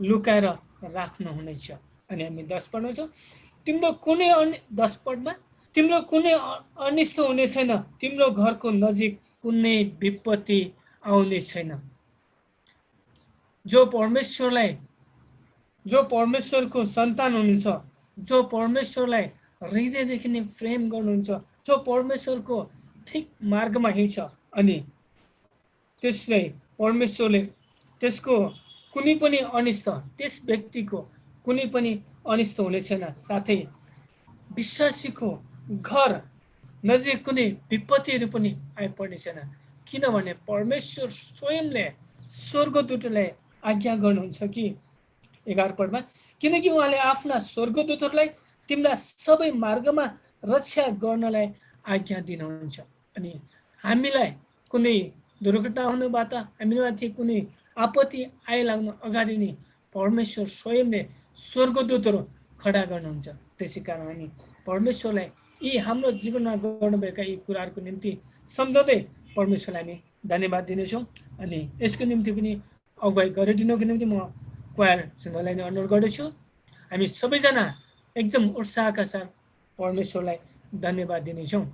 लुकाएर राख्नुहुनेछ। अनि हामी 10 पढ्मा छौँ, तिम्रो कुनै 10 पढमा तिम्रो कुनै अनिष्ट हुने छैन, तिम्रो घरको नजिक कुनै विपत्ति आउने छैन। जो परमेश्वरलाई जो परमेश्वरको सन्तान हुनुहुन्छ, जो परमेश्वरलाई हृदयदेखि नै प्रेम गर्नुहुन्छ, जो परमेश्वरको ठिक मार्गमा हिँड्छ, अनि त्यसलाई परमेश्वरले त्यसको कुनै पनि अनिष्ट, त्यस व्यक्तिको कुनै पनि अनिष्ट हुने छैन। साथै विश्वासीको घर नजिक कुनै विपत्तिहरू पनि आइपर्ने छैन, किनभने परमेश्वर स्वयंले स्वर्गदूतलाई आज्ञा गर्नुहुन्छ कि 11 पदमा, किनकि उहाँले आफ्ना स्वर्गदूतहरूलाई तिमीलाई सबै मार्गमा रक्षा गर्नलाई आज्ञा दिनुहुन्छ। अनि हामीलाई कुनै दुर्घटना हुनुबाट, हामीमाथि कुनै आपत्ति आइलाग्नु अगाडि नै परमेश्वर स्वयंले स्वर्गदूतहरू खडा गर्नुहुन्छ। त्यसै कारण हामी परमेश्वरलाई यी हाम्रो जीवनमा गर्नुभएका यी कुराहरूको निम्ति सम्झँदै परमेश्वरलाई हामी धन्यवाद दिनेछौँ। अनि यसको निम्ति पनि अगुवाई गरिदिनुको निम्ति म क्वायर सिंहलाई नै अनुरोध गर्दछु। हामी सबैजना एकदम उत्साहका साथ परमेश्वरलाई धन्यवाद दिनेछौँ।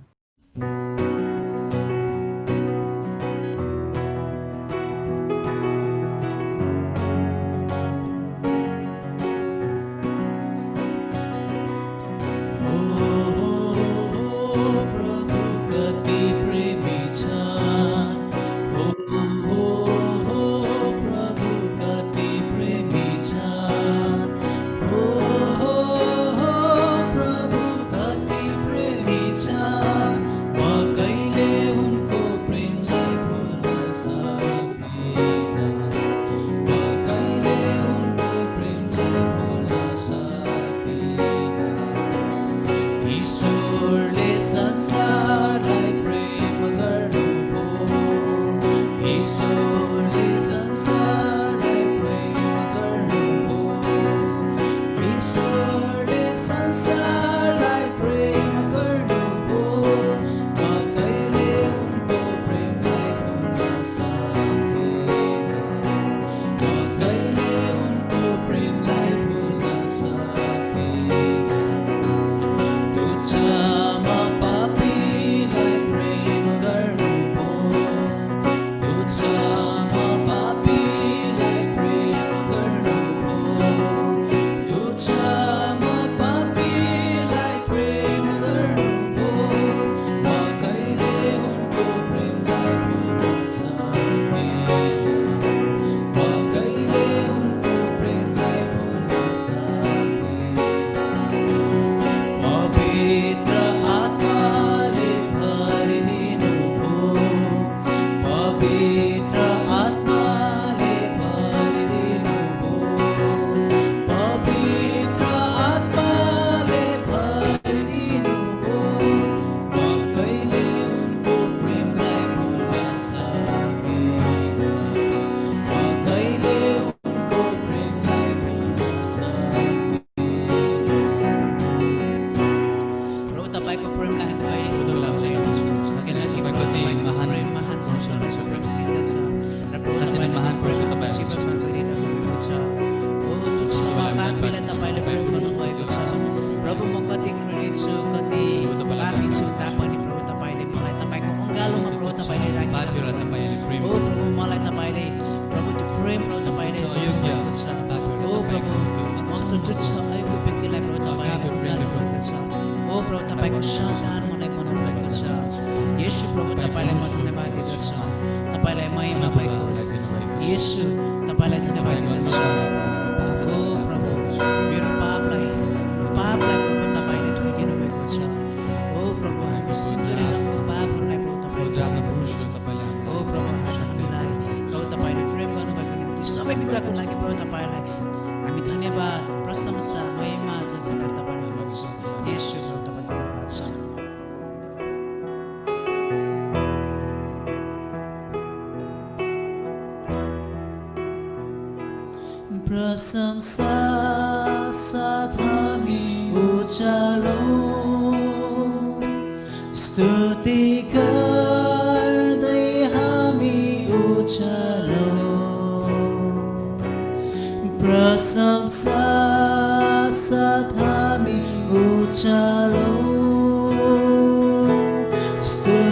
प्रशंसा साथ हामी उचालौँ, स्तुति गर्दै हामी उचालौँ।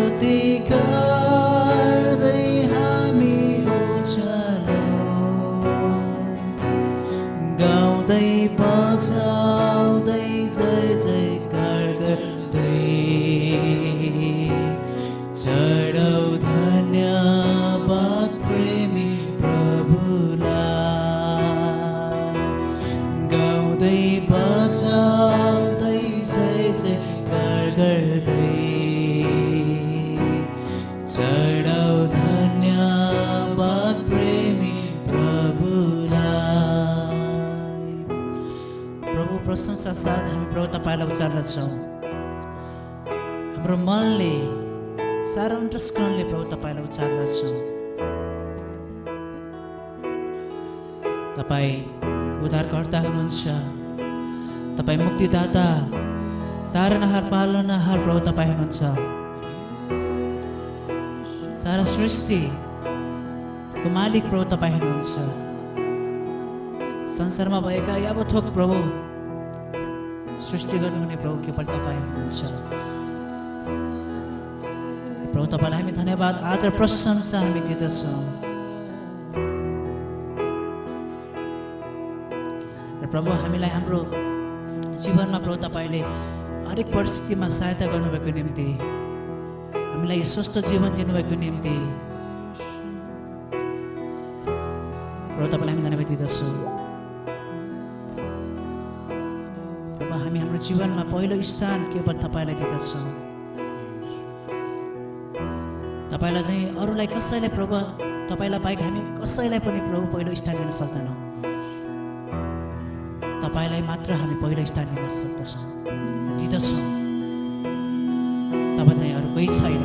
स्तुति गर्दै हामी उचालौँ, गाउँदै बजाउँदै जय जयकार गर्दै चढौँ धन्यवाद प्रेमी प्रभुलाई। गाउँदै बजाउँदै जय जयकार गर्दै चढौँ धन्यवाद प्रेमी प्रभुलाई। प्रभु प्रशंसा साथ हामी प्रभु तपाईँलाई उचाल्दछौँ। हाम्रो मनले सारा अन्तस्करणले प्रभु तपाईँलाई उचाल्दछौँ। तपाईँ उद्धारकर्ता हुनुहुन्छ, तपाईँ मुक्तिदाता, तारनहार पालनहार प्रभु तपाईँ हुनुहुन्छ। सारा सृष्टिको मालिक प्रभु तपाईँ हुनुहुन्छ। संसारमा भएका यावत थोक प्रभु सृष्टि गर्नुहुने प्रभु केवल तपाईँ हुनुहुन्छ। प्रभु तपाईँलाई हामी धन्यवाद आदर प्रशंसा हामी दिँदछौँ। र प्रभु हामीलाई हाम्रो जीवनमा प्रभु तपाईँले हरेक परिस्थितिमा सहायता गर्नुभएको निम्ति, हामीलाई यो स्वस्थ जीवन दिनुभएको निम्ति प्रभु तपाईँलाई हामी धन्यवाद दिँदछौँ। प्रभु हामी हाम्रो जीवनमा पहिलो स्थान केवल तपाईँलाई दिँदछौँ। तपाईँलाई चाहिँ अरूलाई कसैलाई प्रभु तपाईँलाई बाहेक हामी कसैलाई पनि प्रभु पहिलो स्थान दिन सक्दैनौँ। तपाईँलाई मात्र हामी पहिलो स्थान दिन सक्दछौँ, दिँदछौँ। तपाईँ चाहिँ अरू कोही छैन।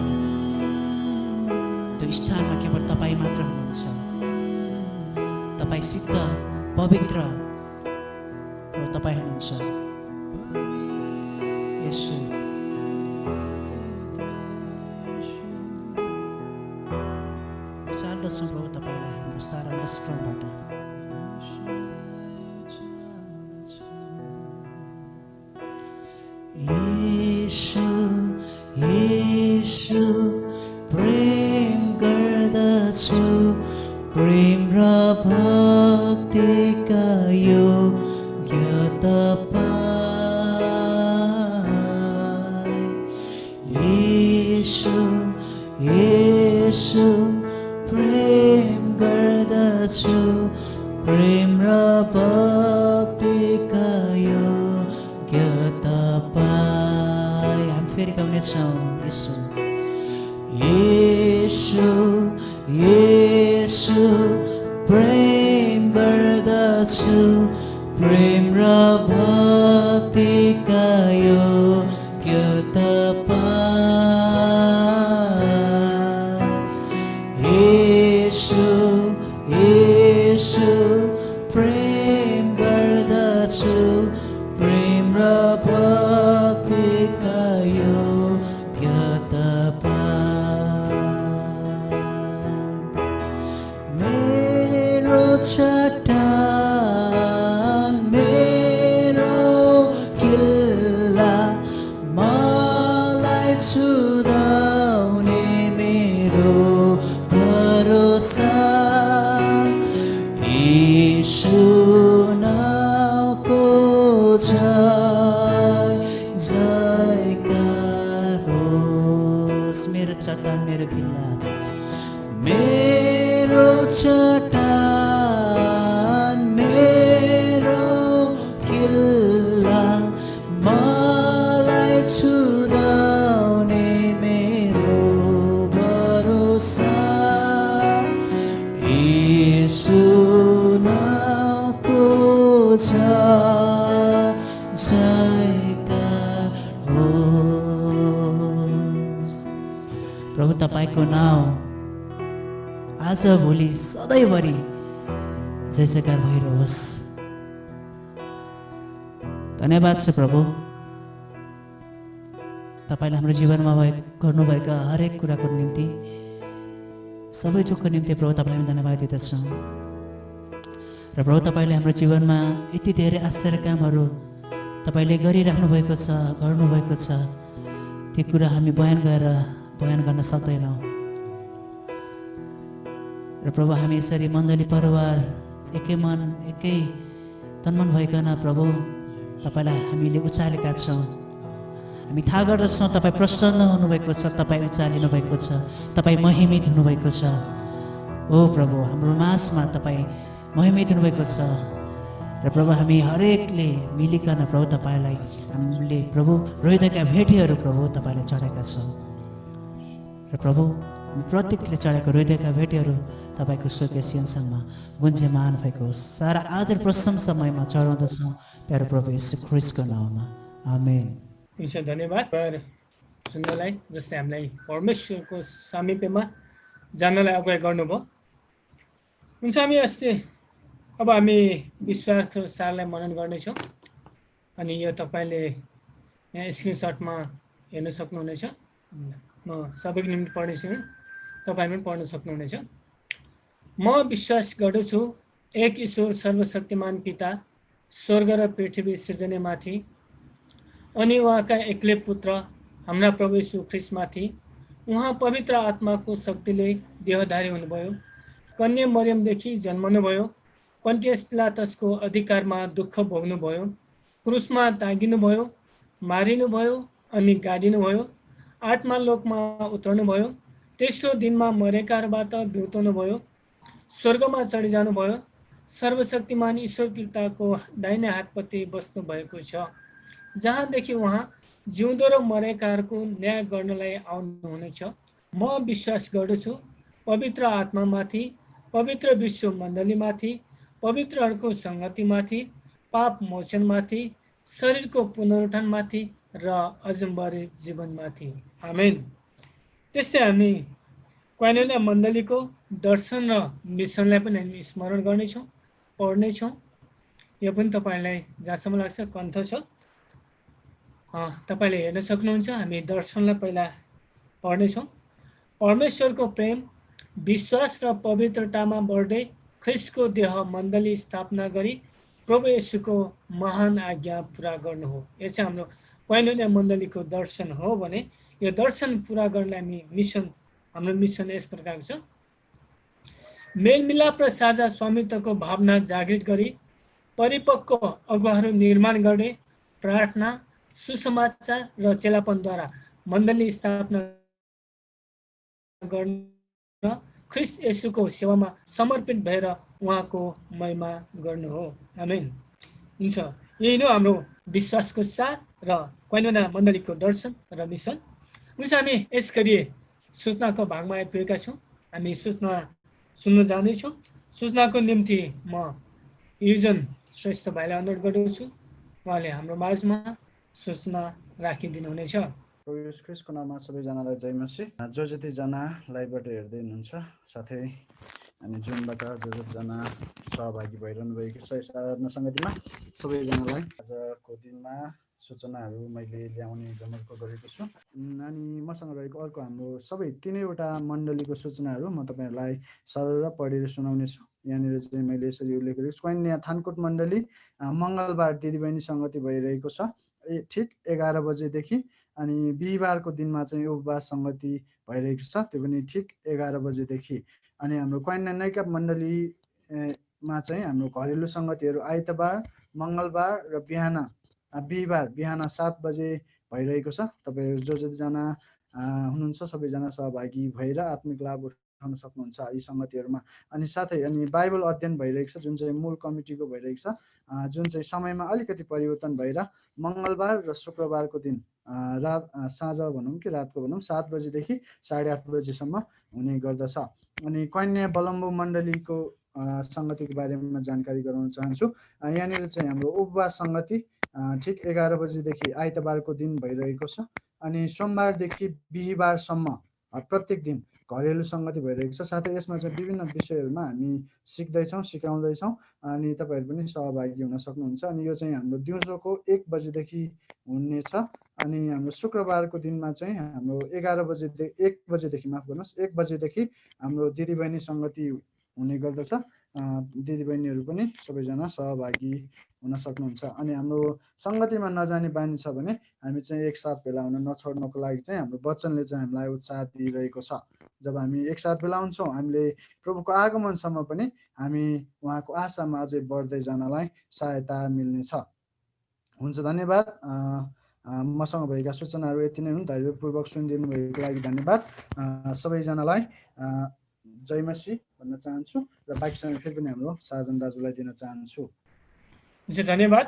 त्यो स्थानमा केवल तपाईँ मात्र हुनुहुन्छ। तपाईँ सिद्ध पवित्र प्रभु तपाईँ हुनुहुन्छ। येशू चाल्दछौँ प्रभु तपाईँलाई हाम्रो सारा लस्करबाट। येशू येशू प्रेम गर्दछु, प्रेम र भक्तिका योग्य तपाईँ। येशू येशू प्रेम गर्दछु, प्रेम र भक्तिका योग्य तपाईँ। हामी फेरि गाउनेछौँ। येशू येशू येशू प्रेम गर्दछु, प्रेम र भक्तिका योग्य तपाईँ। येशू येशू प्रेम गर्दछु, प्रेम र भक्तिका योग्य तपाईँ। मेरो चट्टान मेरो किल्ला, मलाई छुदाउने मेरो भरोसा। येशू नामको जय जयकार होस्। मेरो चट्टान मेरो किल्ला, मेरो चट्टान मेरो किल्ला, मलाई छुदाउने मेरो भरोसा। येशू नामको जय जयकार होस्। प्रभु तपाईँको नाउँ आज भोलि सधैँभरि जय जयकार भइरहोस्। धन्यवाद छ प्रभु, तपाईँले हाम्रो जीवनमा गर्नुभएका हरेक कुराको निम्ति, सबै थोकको निम्ति प्रभु तपाईँलाई हामी धन्यवाद दिँदछौँ। र प्रभु तपाईँले हाम्रो जीवनमा यति धेरै आश्चर्य कामहरू तपाईँले गरिराख्नु भएको छ, गर्नुभएको छ। ती कुरा हामी बयान गरेर बयान गर्न सक्दैनौँ। र प्रभु हामी यसरी मण्डली परिवार एकै मन एकै तन्मन भइकन प्रभु तपाईँलाई हामीले उचालेका छौँ। हामी थाहा गर्दछौँ तपाईँ प्रसन्न हुनुभएको छ, तपाईँ उचालिनु भएको छ, तपाईँ महिमित हुनुभएको छ। ओ प्रभु हाम्रो माझमा तपाईँ महिमित हुनुभएको छ। र प्रभु हामी हरेकले मिलिकन प्रभु तपाईँलाई हामीले प्रभु हृदयका भेटीहरू प्रभु तपाईँलाई चढाएका छौँ। र प्रभु हामी प्रत्येकले चढाएको हृदयका भेटीहरू तपाईँको स्वर्गीय सिंहासनमा गुन्जेमान भएको सारा आदर प्रशंसा समयमा चढाउँदछौँ प्यारो प्रभु यीशु ख्रिस्टको नाममा, आमेन। हुन्छ, धन्यवाद पर सुन्नलाई, जसले हामीलाई परमेश्वरको सामिप्यमा जान्नलाई अगुवाई गर्नुभयो। हुन्छ, अब हामी विश्वासको सारलाई मनन गर्नेछौँ। अनि यो तपाईँले यहाँ स्क्रिनसटमा हेर्न सक्नुहुनेछ। म सबैको निम्ति पढ्नेछु, तपाईँ पनि पढ्न सक्नुहुनेछ। म विश्वास गर्दछु एक ईश्वर सर्वशक्तिमान पिता, स्वर्ग र पृथ्वी सृजनामाथि अनि उहाँका एक्लै पुत्र हाम्रा प्रभु यीशु ख्रिस्टमाथि, उहाँ पवित्र आत्माको शक्तिले देहधारी हुनुभयो, कन्या मरियमदेखि जन्मनुभयो, पन्टियस पिलातसको अधिकारमा दुःख भोग्नुभयो, क्रुसमा टाँगिनुभयो, मारिनुभयो अनि गाडिनुभयो, आत्मा लोकमा उत्रनुभयो, तेस्रो दिनमा मरेकाबाट बिउताउनुभयो, स्वर्गमा चढिजानुभयो, सर्वशक्तिमान ईश्वर पिताको दाहिने हातपट्टि बस्नु भएको छ, जहाँदेखि उहाँ जिउँदो र मरेकाहरूको न्याय गर्नलाई आउनुहुनेछ। म विश्वास गर्दछु पवित्र आत्मामाथि, पवित्र विश्व मण्डलीमाथि, पवित्रहरूको सङ्गतिमाथि, पाप मोचनमाथि, शरीरको पुनरुत्थानमाथि र अजम्बरी जीवनमाथि, आमेन। त्यस्तै हामी कोइनोनिया मण्डलीको दर्शन र मिसनलाई पनि हामी स्मरण गर्नेछौँ, पढ्नेछौँ। यो पनि तपाईँलाई जहाँसम्म लाग्छ कन्ठ छ, तपाईँले हेर्न सक्नुहुन्छ। हामी दर्शनलाई पहिला पढ्नेछौँ। परमेश्वरको प्रेम, विश्वास र पवित्रतामा बढ्दै ख्रिस्टको देह मण्डली स्थापना गरी प्रभु येशूको महान आज्ञा पुरा गर्नु हो। यो चाहिँ हाम्रो कोइनोनिया मण्डलीको दर्शन हो भने यो दर्शन पुरा गर्नलाई हामी हाम्रो मिसन यस प्रकारको छ। मेलमिलाप र साझा स्वामित्वको भावना जागृत गरी परिपक्व अगुवाहरू निर्माण गर्ने प्रार्थना, सुसमाचार र चेलापनद्वारा मण्डली स्थापना गर्न ख्रिस्ट येशूको सेवामा समर्पित भएर उहाँको महिमा गर्नु हो, आमेन। हुन्छ, यही नै हाम्रो विश्वासको सार र कोइनोनिया मण्डलीको दर्शन र मिसन। हुन्छ, हामी यसगरी सूचनाको भागमा आइपुगेका छौँ। हामी सूचना सुन्न जाँदैछौँ। सूचनाको निम्ति म युजन श्रेष्ठ भाइलाई अनुरोध गर्दछु, उहाँले हाम्रो माझमा सूचना राखिदिनुहुनेछ। प्रभु येशू ख्रिस्टको नाममा सबैजनालाई जय मसीह। जो जतिजना लाइभबाट हेर्दै हुनुहुन्छ, साथै अनि जुनबाट जो जतिजना सहभागी भइरहनु भएको छ यस आराधना सङ्गतिमा, सबैजनालाई आजको दिनमा सूचनाहरू मैले ल्याउने जमर्को गरेको छु। अनि मसँग रहेको अर्को हाम्रो सबै 3वटा मण्डलीको सूचनाहरू म तपाईँहरूलाई सरल पढेर सुनाउनेछु। यहाँनिर चाहिँ मैले यसरी उल्लेख गरेको छु। कोइनोनिया थानकोट मण्डली मङ्गलबार दिदीबहिनी सङ्गति भइरहेको छ ठिक 11 बजेदेखि। अनि बिहिबारको दिनमा चाहिँ उपवास सङ्गति भइरहेको छ, त्यो पनि ठिक 11 बजेदेखि। अनि हाम्रो कोइनोनिया नैका मण्डलीमा चाहिँ हाम्रो घरेलु सङ्गतिहरू आइतबार, मङ्गलबार र बिहिबार बिहान 7 बजे भइरहेको छ। तपाईँहरू जो जतिजना हुनुहुन्छ सबैजना सहभागी भएर आत्मिक लाभ उठाउन सक्नुहुन्छ यी सङ्गतिहरूमा। अनि साथै बाइबल अध्ययन भइरहेको छ, जुन चाहिँ मूल कमिटीको भइरहेको छ, जुन चाहिँ समयमा अलिकति परिवर्तन भएर मङ्गलबार र शुक्रबारको दिन साँझ भनौँ कि रातको भनौँ 7 बजेदेखि 8:30 बजेसम्म हुने गर्दछ। अनि कोइनोनिया बलम्बु मण्डलीको सङ्गतिको बारेमा जानकारी गराउन चाहन्छु। यहाँनिर चाहिँ हाम्रो उपवास सङ्गति ठिक 11 बजेदेखि आइतबारको दिन भइरहेको छ। अनि सोमबारदेखि बिहिबारसम्म प्रत्येक दिन घरेलु सङ्गति भइरहेको छ। साथै यसमा चाहिँ विभिन्न विषयहरूमा हामी सिकाउँदैछौँ अनि तपाईँहरू पनि सहभागी हुन सक्नुहुन्छ। अनि यो चाहिँ हाम्रो दिउँसोको 1 बजेदेखि हुनेछ। अनि हाम्रो शुक्रबारको दिनमा चाहिँ हाम्रो 1 बजेदेखि माफ गर्नुहोस् 1 बजेदेखि हाम्रो दिदीबहिनी सङ्गति हुने गर्दछ। दिदीबहिनीहरू पनि सबैजना सहभागी हुन सक्नुहुन्छ। अनि हाम्रो सङ्गतिमा नजाने बानी छ भने हामी चाहिँ एकसाथ भेला हुन नछोड्नको लागि चाहिँ हाम्रो वचनले चाहिँ हामीलाई उत्साह दिइरहेको छ। जब हामी एकसाथ भेला हुन्छौँ हामीले प्रभुको आगमनसम्म पनि हामी उहाँको आशामा अझै बढ्दै जानलाई सहायता मिल्नेछ। हुन्छ, धन्यवाद। मसँग भएका सूचनाहरू यति नै हुन्। धैर्यपूर्वक सुनिदिनु भएको लागि धन्यवाद। सबैजनालाई जय मसी भन्न चाहन्छु र बाँकी समय फेरि पनि हाम्रो साजन दाजुलाई दिन चाहन्छु। हुन्छ, धन्यवाद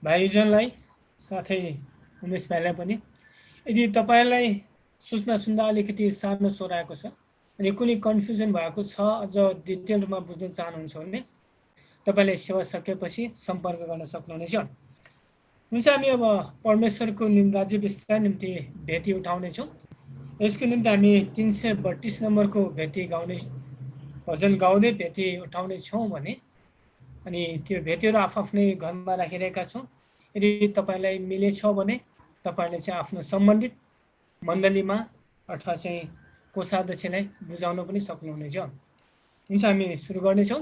भाइजनलाई साथै उमेश भाइलाई पनि। यदि तपाईँलाई सूचना सुन्दा अलिकति सानो स्वर आएको छ अनि कुनै कन्फ्युजन भएको छ, अझ डिटेल रूपमा बुझ्न चाहनुहुन्छ भने तपाईँले सेवा सकेपछि सम्पर्क गर्न सक्नुहुनेछ। हुन्छ, हामी अब परमेश्वरको राज्य विस्तार निम्ति भेटी उठाउनेछौँ। यसको निम्ति हामी 332 नम्बरको भेटी गाउने भजन गाउँदै भेटी उठाउनेछौँ भने अनि त्यो भेटीहरू आफ्नै घरमा राखिरहेका छौँ। यदि तपाईँलाई मिलेछ भने तपाईँले चाहिँ आफ्नो सम्बन्धित मण्डलीमा अथवा चाहिँ कोषाध्यक्षलाई बुझाउन पनि सक्नुहुनेछ। हुन्छ, हामी सुरु गर्नेछौँ।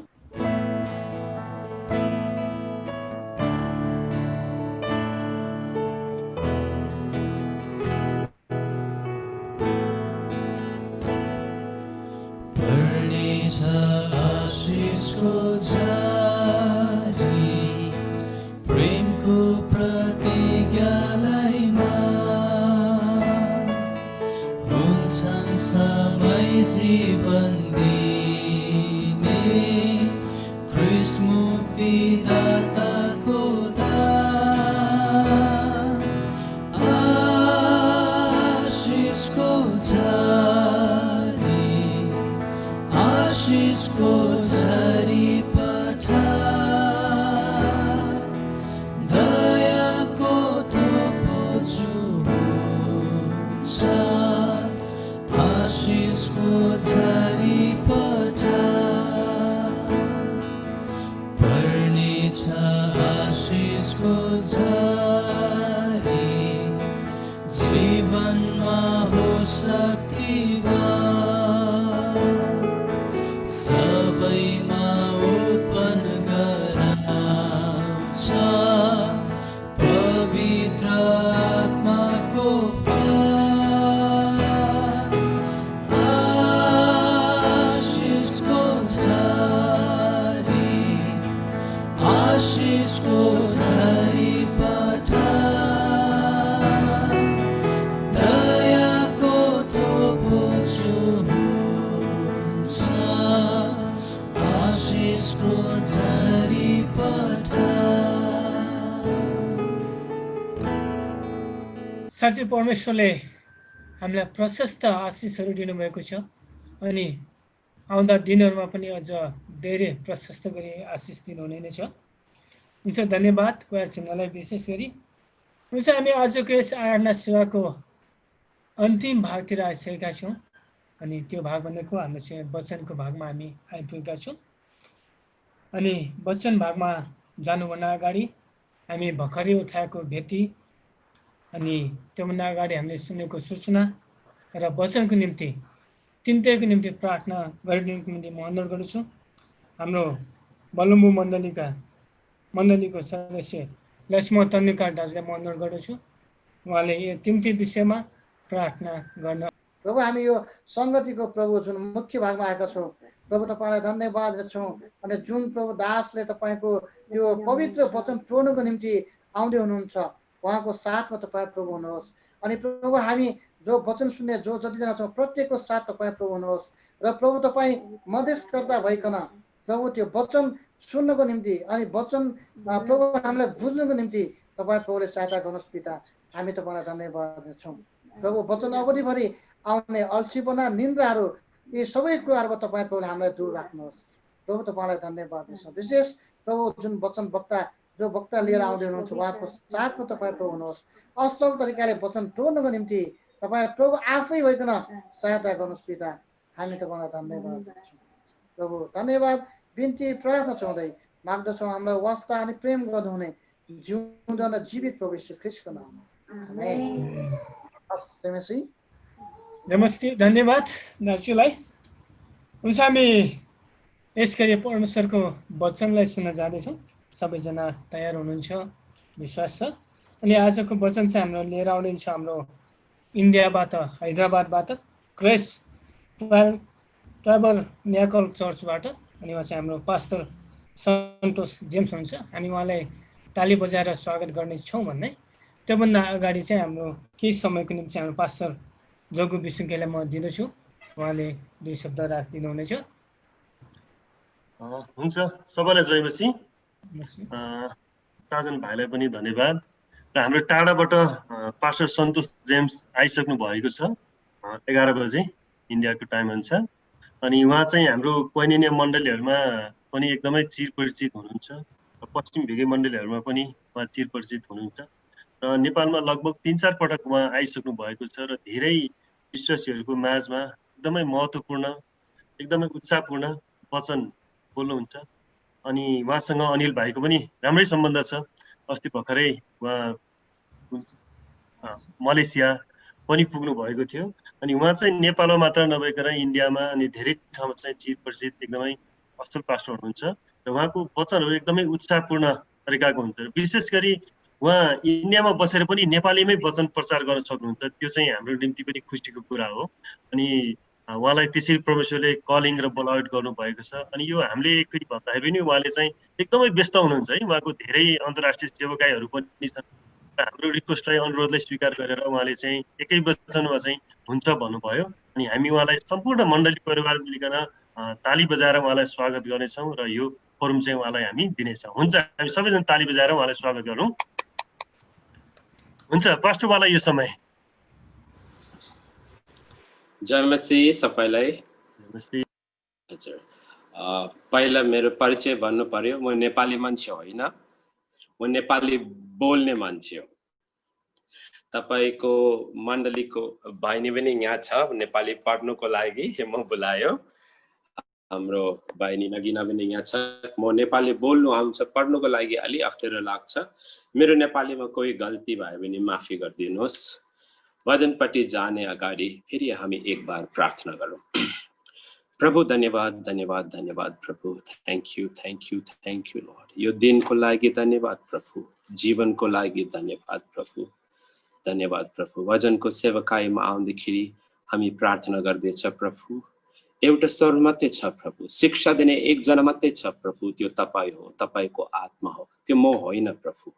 साँच्चै परमेश्वरले हामीलाई प्रशस्त आशिषहरू दिनुभएको छ अनि आउँदा दिनहरूमा पनि अझ धेरै प्रशस्त गरी आशिष दिनुहुने नै छ। हुन्छ, धन्यवाद क्वायर चिन्हलाई विशेष गरी। हुन्छ, हामी आजको यस आराधना सेवाको अन्तिम भागतिर आइसकेका छौँ अनि त्यो भाग भनेको हाम्रो चाहिँ वचनको भागमा हामी आइपुगेका छौँ। अनि वचन भागमा जानुभन्दा अगाडि हामी भर्खरै उठाएको भेटी अनि त्योभन्दा अगाडि हामीले सुनेको सूचना र वचनको निम्ति तिनटैको निम्ति प्रार्थना गरिदिनुको निम्ति म अनुरोध गर्दछु। हाम्रो बलुम्बु मण्डलीको सदस्य लक्ष्मण तन्नेकार दाजुलाई म अनुरोध गर्दछु उहाँले यो तिनटै विषयमा प्रार्थना गर्न। प्रभु, हामी यो सङ्गतिको प्रभु जुन मुख्य भागमा आएका छौँ प्रभु, तपाईँलाई धन्यवाद दिन्छौँ। अनि जुन प्रभु दासले तपाईँको यो पवित्र वचन तोड्नुको निम्ति आउँदै हुनुहुन्छ उहाँको साथमा तपाईँ प्रभु हुनुहोस्। अनि प्रभु, हामी जो वचन सुन्ने जो जतिजना छौँ प्रत्येकको साथ तपाईँ प्रभु हुनुहोस् र प्रभु तपाईँ मध्यस्थकर्ता भइकन प्रभु त्यो वचन सुन्नको निम्ति अनि वचन प्रभु हामीलाई बुझ्नुको निम्ति तपाईँ प्रभुले सहायता गर्नुहोस्। पिता, हामी तपाईँलाई धन्यवाद दिन्छौँ। प्रभु, वचन अवधिभरि आउने अल्छीपना निन्द्राहरू यी सबै कुराहरूबाट तपाईँ प्रभुले हामीलाई दूर राख्नुहोस्। प्रभु, तपाईँलाई धन्यवाद दिन्छौँ। विशेष प्रभु जुन वचन जो वक्ता लिएर आउँदै हुनुहुन्छ उहाँको साथमा तपाईँ प्रभु हुनुहोस्। असल तरिकाले वचन तोड्नुको निम्ति तपाईँ प्रभु आफै भइकन सहायता गर्नुहोस्। पिता, हामी तपाईँलाई धन्यवाद दिन्छौँ। प्रभु, धन्यवाद बिन्ती प्रार्थना चाहँदै माग्दछौँ हामीलाई वास्ता अनि प्रेम गर्नुहुने जिउँदो जीवित प्रभु यीशु ख्रीष्टको नाममा, आमेन। नमस्ते, धन्यवाद दाजुलाई। हुन्छ, हामी यसगरी परमेश्वरको वचनलाई सुन्न जाँदैछौँ। सबैजना तयार हुनुहुन्छ विश्वास छ। अनि आजको वचन चाहिँ हाम्रो लिएर आउनुहुन्छ हाम्रो इन्डियाबाट, हैदराबादबाट ग्रेस ट्राइबल न्याकल चर्चबाट। अनि उहाँ चाहिँ हाम्रो पास्टर सन्तोष जेम्स हुनुहुन्छ। हामी उहाँलाई ताली बजाएर स्वागत गर्नेछौँ भन्ने। त्योभन्दा अगाडि चाहिँ हाम्रो केही समयको निम्ति हाम्रो पास्टर जोगु विसुङ्केलाई म दिँदछु। उहाँले 2 शब्द राखिदिनुहुनेछ। हुन्छ, सबैलाई जय मसी। साजन भाइलाई पनि धन्यवाद। र हाम्रो टाढाबाट पास्टर सन्तोष जेम्स आइसक्नु भएको छ 11 बजे इन्डियाको टाइम अनुसार। अनि उहाँ चाहिँ हाम्रो कोइनिया मण्डलीहरूमा पनि एकदमै चिरपरिचित हुनुहुन्छ। पश्चिम भेगे मण्डलीहरूमा पनि उहाँ चिरपरिचित हुनुहुन्छ। र नेपालमा लगभग 3-4 पटक उहाँ आइसक्नु भएको छ र धेरै विश्वासीहरूको माझमा एकदमै महत्त्वपूर्ण, एकदमै उत्साहपूर्ण वचन बोल्नुहुन्छ। अनि उहाँसँग अनिल भाइको पनि राम्रै सम्बन्ध छ। अस्ति भर्खरै उहाँ मलेसिया पनि पुग्नु भएको थियो। अनि उहाँ चाहिँ नेपालमा मात्र नभइकन इन्डियामा अनि धेरै ठाउँमा चाहिँ चिरपरिचित एकदमै असल पास्टर हुनुहुन्छ। र उहाँको वचनहरू एकदमै उत्साहपूर्ण तरिकाको हुन्छ। विशेष गरी उहाँ इन्डियामा बसेर पनि नेपालीमै वचन प्रचार गर्न सक्नुहुन्छ। त्यो चाहिँ हाम्रो निम्ति पनि खुसीको कुरा हो। अनि उहाँलाई त्यसरी परमेश्वरले कलिङ र बोलावट गर्नुभएको छ। अनि यो हामीले एकचोटि भन्दाखेरि पनि उहाँले चाहिँ एकदमै व्यस्त हुनुहुन्छ है। उहाँको धेरै अन्तर्राष्ट्रिय सेवकाईहरू पनि छन्। हाम्रो रिक्वेस्टलाई, अनुरोधलाई स्वीकार गरेर उहाँले चाहिँ एकै वचनमा चाहिँ हुन्छ भन्नुभयो। अनि हामी उहाँलाई सम्पूर्ण मण्डली परिवार मिलिकन ताली बजाएर उहाँलाई स्वागत गर्नेछौँ र यो फोरम चाहिँ उहाँलाई हामी दिनेछौँ। हुन्छ, हामी सबैजना ताली बजाएर उहाँलाई स्वागत गरौँ। हुन्छ, पास्टरवाला यो समय। जय मसीह सबैलाई। हजुर, पहिला मेरो परिचय भन्नु पर्यो। म नेपाली मान्छे होइन, म नेपाली बोल्ने मान्छे हो। तपाईको मण्डलीको बहिनी पनि यहाँ छ, नेपाली पढ्नुको लागि म बोलायो। हाम्रो बहिनी नगिना पनि यहाँ छ। म नेपाली बोल्नु आउँछ, पढ्नुको लागि अलि अप्ठ्यारो लाग्छ। मेरो नेपालीमा कोही गल्ती भयो भने माफी गरिदिनुहोस्। वचनपट्टि जाने अगाडि फेरि हामी एक बार प्रार्थना गरौँ। प्रभु धन्यवाद, धन्यवाद, धन्यवाद प्रभु। Thank you, thank you, thank you lord. यो दिनको लागि धन्यवाद प्रभु, जीवनको लागि धन्यवाद प्रभु, धन्यवाद प्रभु। वचनको सेवकाईमा आउँदाखेरि हामी प्रार्थना गर्दैछ प्रभु। एउटा स्वर मात्रै छ प्रभु, शिक्षा दिने एकजना मात्रै छ प्रभु, त्यो तपाईँ हो, तपाईँको आत्मा हो। त्यो म होइन प्रभु,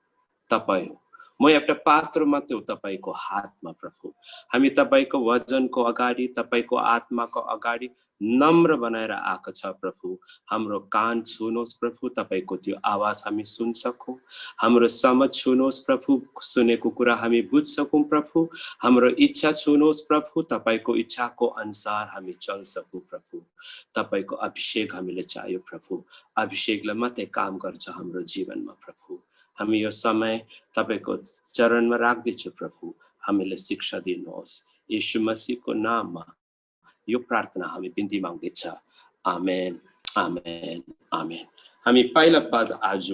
तपाईँ हो। म एउटा पात्र मात्रै हो तपाईँको हातमा प्रभु। हामी तपाईँको वचनको अगाडि, तपाईँको आत्माको अगाडि नम्र बनाएर आएको छ प्रभु। हाम्रो कान छुनुहोस् प्रभु, तपाईँको त्यो आवाज हामी सुन सकौँ। हाम्रो समझ छुनुहोस् प्रभु, सुनेको कुरा हामी बुझ सकौँ प्रभु। हाम्रो इच्छा छुनुहोस् प्रभु, तपाईँको इच्छाको अनुसार हामी चल सकौँ प्रभु। तपाईँको अभिषेक हामीले चाहियो प्रभु। अभिषेकले मात्रै काम गर्छ हाम्रो जीवनमा प्रभु। हामी यो समय तपाईको चरणमा राख्दैछु प्रभु। हामीलाई शिक्षा दिनुहोस्। यीशु मसीहको नाममा यो प्रार्थना हामी बिन्ती माग्दैछ। आमेन, आमेन, आमेन। हामी पहिला पद आज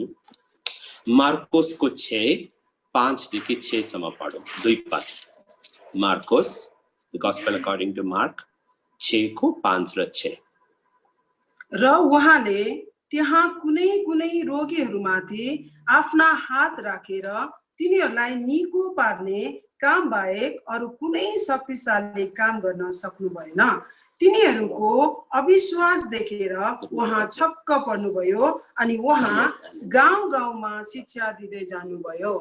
मार्कोसको 6:5 देखि 6 सम्म पढौँ। 2 पद मार्कोस, the gospel according to Mark 6:5 र 6। र उहाँले त्यहाँ कुनै कुनै रोगीहरूमाथि आफ्ना हात राखेर तिनीहरूलाई निको पार्ने काम बाहेक अरू कुनै शक्तिशाली काम गर्न सक्नु भएन। तिनीहरूको अविश्वास देखेर उहाँ छक्क पर्नुभयो अनि उहाँ गाउँ गाउँमा शिक्षा दिँदै जानुभयो।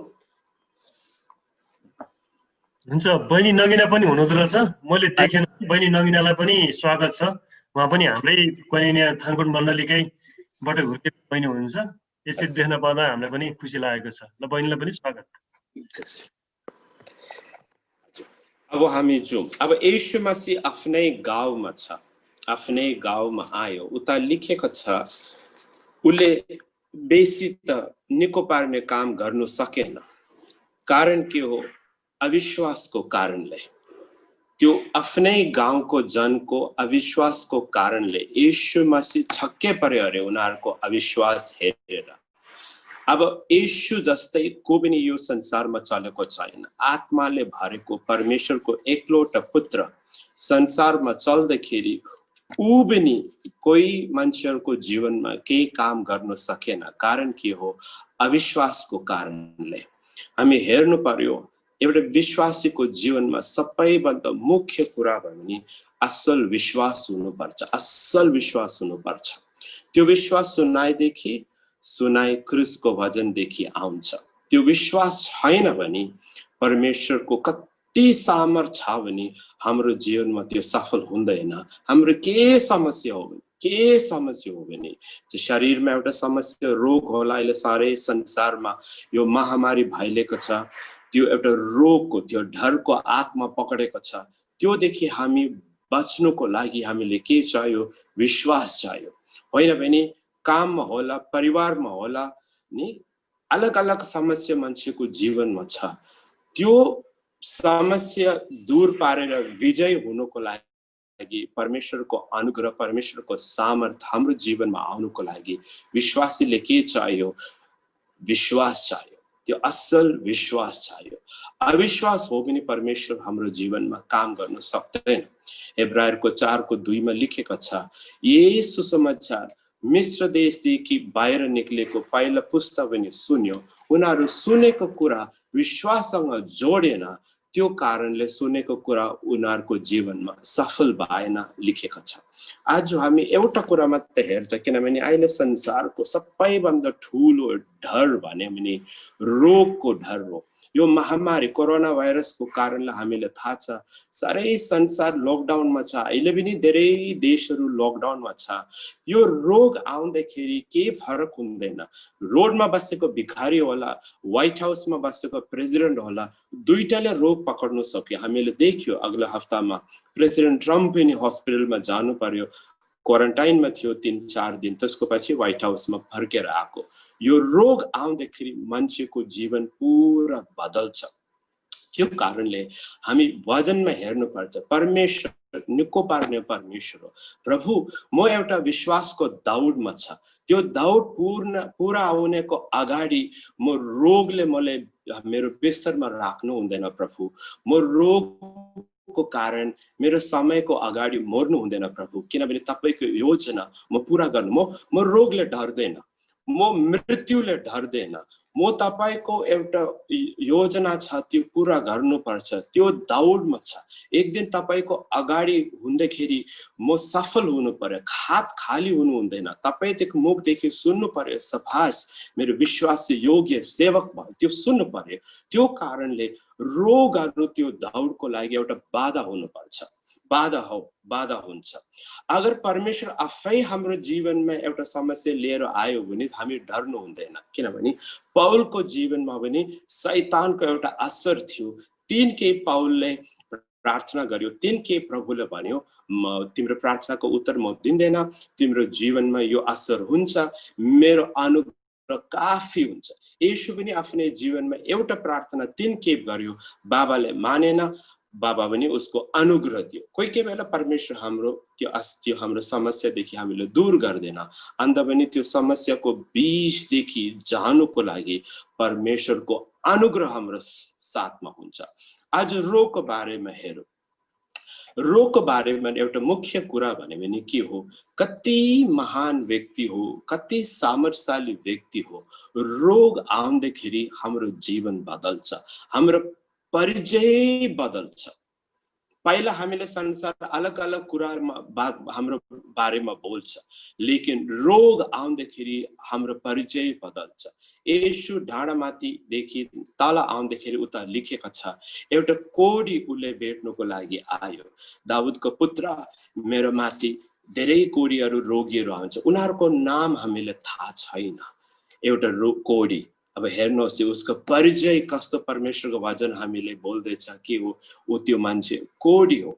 हुन्छ, बहिनी नगिना पनि हुनुहुँदो रहेछ। मैले देखेन। बहिनी नगिनालाई पनि स्वागत छ। उहाँ पनि हाम्रै कोइनिया थाङकोट मण्डलीकैबाट हुर्केको बहिनी हुनुहुन्छ। यसरी देख्न पाउँदा हामीलाई पनि खुसी लागेको छ। ल, बहिनीलाई पनि स्वागत। अब हामी जाउँ। अब यीशु मसीह आफ्नै गाउँमा छ, आफ्नै गाउँमा आयो। उता लेखेको छ उले बेसी त निको पार्ने काम गर्नु सकेन। कारण के हो? अविश्वासको कारणले। त्यो आफ्नै गाउँको जनको अविश्वासको कारणले यीशु मसीह छक्कै पर्यो अरे उनीहरूको अविश्वास हेरेर। अब यीशु जस्तै को पनि यो संसारमा चलेको छैन। आत्माले भरेको परमेश्वरको एकलौटा पुत्र संसारमा चल्दाखेरि ऊ पनि कोही मान्छेहरूको जीवनमा केही काम गर्न सकेन। कारण के हो? अविश्वासको कारणले। हामी हेर्नु पर्यो एउटा विश्वासीको जीवनमा सबैभन्दा मुख्य कुरा भने असल विश्वास हुनुपर्छ। असल विश्वास हुनुपर्छ। त्यो विश्वास सुनाइ क्रुसको वचनदेखि आउँछ। त्यो विश्वास छैन भने परमेश्वरको कति सामर्थ छ भने हाम्रो जीवनमा त्यो सफल हुँदैन। हाम्रो के समस्या हो भने त्यो शरीरमा एउटा समस्या रोग होला। अहिले सारै संसारमा यो महामारी भइरहेको छ। त्यो एउटा रोगको त्यो डरको आत्मा पकडेको छ। त्योदेखि हामी बच्नुको लागि हामीले के चाहियो? विश्वास चाहियो। होइन भने काममा होला, परिवारमा होला नि, अलग अलग समस्या मान्छेको जीवनमा छ। त्यो समस्या दूर पारेर विजय हुनुको लागि परमेश्वरको अनुग्रह, परमेश्वरको सामर्थ हाम्रो जीवनमा आउनुको लागि विश्वासीले के चाहियो? विश्वास चाहियो। त्यो असल विश्वास चाहियो। अविश्वास हो भने परमेश्वर हाम्रो जीवनमा काम गर्न सक्दैन। इब्रायरको 4:2 मा लेखेको छ, यही सुसमाचार मिश्र देशदेखि बाहिर निक्लेको पहिलो पुस्ता पनि सुन्यो। उनीहरू सुनेको कुरा विश्वाससँग जोडेन, त्यो कारणले सुनेको कुरा उनीहरूको जीवनमा सफल भएन लेखेको छ। आज हामी एउटा कुरा मात्रै हेर्छ, किनभने अहिले संसारको सबैभन्दा ठुलो डर भन्यो भने रोगको डर हो। यो महामारी कोरोना भाइरसको कारणले हामीलाई थाहा छ सारै संसार लकडाउनमा छ। अहिले पनि धेरै देशहरू लकडाउनमा छ। यो रोग आउँदाखेरि केही फरक हुँदैन। रोडमा बसेको भिखारी होला, व्हाइट हाउसमा बसेको प्रेसिडेन्ट होला, दुईटाले रोग पकड्नु सक्यो। हामीले देख्यो अग्लो हप्तामा प्रेसिडेन्ट ट्रम्प पनि हस्पिटलमा जानु पर्यो, क्वारेन्टाइनमा थियो 3-4 दिन, त्यसको पछि व्हाइट हाउसमा फर्केर आएको। यो रोग आउँदाखेरि मान्छेको जीवन पुरा बदल्छ। त्यो कारणले हामी वचनमा हेर्नुपर्छ। परमेश्वर निको पार्ने परमेश्वर हो। प्रभु, म एउटा विश्वासको दौडमा छ। त्यो दौड पुरा आउनेको अगाडि म रोगले मलाई मेरो बिस्तरमा राख्नु हुँदैन प्रभु। म रोगको कारण मेरो समयको अगाडि मर्नु हुँदैन प्रभु, किनभने तपाईको योजना म पुरा गर्नु। म रोगले डर्दैन, म मृत्युले डर्दैन। म तपाईको एउटा योजना छ त्यो पुरा गर्नुपर्छ। त्यो दौडमा छ। एक दिन तपाईको अगाडि हुँदाखेरि म सफल हुनु पर्यो, हात खाली हुनु हुँदैन। तपाईको मुखदेखि सुन्नु पर्यो, सभास मेरो विश्वास योग्य सेवक भयो, त्यो सुन्नु पर्यो। त्यो कारणले रोगहरू त्यो दौडको लागि एउटा बाधा हुनुपर्छ। बाधा हुन्छ। अगर परमेश्वर आफै हाम्रो जीवनमा एउटा समस्या लिएर आयो भने हामी डर्नु हुँदैन, किनभने पौलको जीवनमा पनि शैतानको एउटा असर थियो। 3 के पौलले प्रार्थना गर्यो, 3 के प्रभुले भन्यो, तिम्रो प्रार्थनाको उत्तर म दिँदैन, तिम्रो जीवनमा यो असर हुन्छ, मेरो अनुग्रह काफी हुन्छ। येशू पनि आफ्नो जीवनमा एउटा प्रार्थना 3 केप गर्यो, बाबाले मानेन, बाबा पनि उसको अनुग्रह दियो। कोही बेला परमेश्वर त्यो हाम्रो समस्यादेखि हामीले दूर गर्दैन, अन्त पनि त्यो समस्याको बीचदेखि जानुको लागि परमेश्वरको अनुग्रह हाम्रो साथमा हुन्छ। आज रोगको बारेमा हेरौँ। रोगको बारेमा एउटा मुख्य कुरा भन्यो भने के हो? कति महान व्यक्ति हो, कति सामर्थ्यशाली व्यक्ति हो, रोग आउँदाखेरि हाम्रो जीवन बदल्छ, हाम्रो परिचय बदल्छ। पहिला हामीले संसार अलग अलग कुरामा हाम्रो बारेमा बोल्छ, लेकिन रोग आउँदाखेरि हाम्रो परिचय बदल्छ। येशू ढाडामाथिदेखि तल आउँदाखेरि उता लेखेको छ, एउटा कोडी उसले भेट्नुको लागि आयो। दाउदको पुत्र, मेरो माथि धेरै कोडीहरू रोगीहरू आउँछ, उनीहरूको नाम हामीले थाहा छैन। एउटा कोडी, अब हेर्नुहोस् उसको परिचय कस्तो परमेश्वरको वचन हामीले बोल्दैछ के हो? ऊ त्यो मान्छे कोडी हो,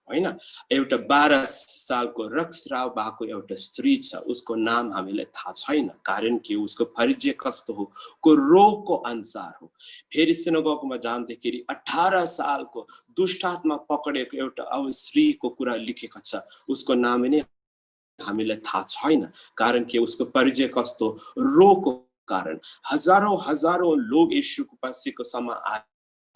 होइन? एउटा 12 सालको रक्तस्राव भएको एउटा स्त्री छ, उसको नाम हामीले थाहा छैन। कारण के? उसको परिचय कस्तो हो? को रोगको अनुसार हो। फेरि सिनागोगमा जाँदाखेरि 18 सालको दुष्टात्मा पकडेको एउटा अब स्त्रीको कुरा लेखेको छ, उसको नाम नै हामीलाई थाहा छैन। कारण के? उसको परिचय कस्तो? रोगको कारण। हजारौं लोग येशूको पछिको समय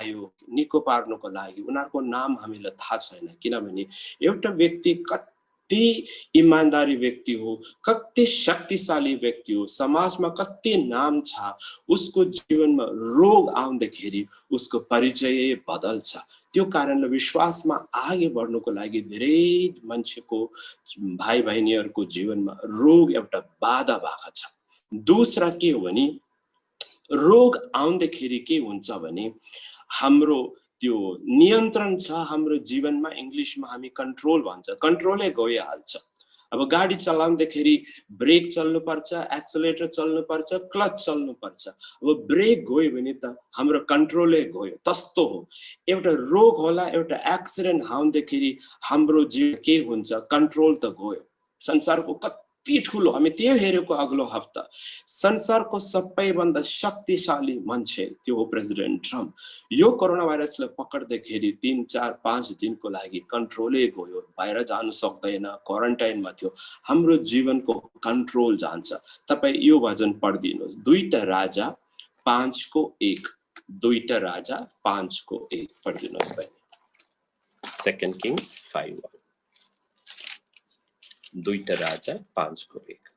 आयो निको पार्नुको लागि, उनीहरूको नाम हामीलाई थाहा छैन, किनभने एउटा व्यक्ति कति इमानदारी व्यक्ति हो, कति शक्तिशाली व्यक्ति हो, समाजमा कति नाम छ, उसको जीवनमा रोग आउँदाखेरि उसको परिचय बदल्छ। त्यो कारणले विश्वासमा आगे बढ्नुको लागि धेरै मान्छेको भाइ बहिनीहरूको जीवनमा रोग एउटा बाधा भएको छ। दोस्रो के हो भने रोग आउँदाखेरि के हुन्छ भने हाम्रो त्यो नियन्त्रण छ हाम्रो जीवनमा, इंग्लिशमा हामी कन्ट्रोल भन्छ, कन्ट्रोलै गइहाल्छ। अब गाडी चलाउँदाखेरि ब्रेक चल्नुपर्छ, एक्सेलरेटर चल्नुपर्छ, क्लच चल्नुपर्छ। अब ब्रेक गयो भने त हाम्रो कन्ट्रोलै गयो, त्यस्तो हो। एउटा रोग होला, एउटा एक्सिडेन्ट आउँदाखेरि हाम्रो जीवन के हुन्छ, कन्ट्रोल त गयो। संसारको कति ठुलो, हामी त्यो हेरेको अग्लो हप्ता, संसारको सबैभन्दा शक्तिशाली मान्छे त्यो हो प्रेसिडेन्ट ट्रम्प। यो कोरोना भाइरसले पकड्दाखेरि 3, 4, 5 दिनको लागि कन्ट्रोलै गयो, बाहिर जानु सक्दैन, क्वारेन्टाइनमा थियो। हाम्रो जीवनको कन्ट्रोल जान्छ। तपाईं यो वचन पढिदिनुहोस्, 2 राजा 5:1, 2 राजा 5:1 पढिदिनुहोस् बहिनी। 2 किङ्स 5:1, 2 राजा 5:1।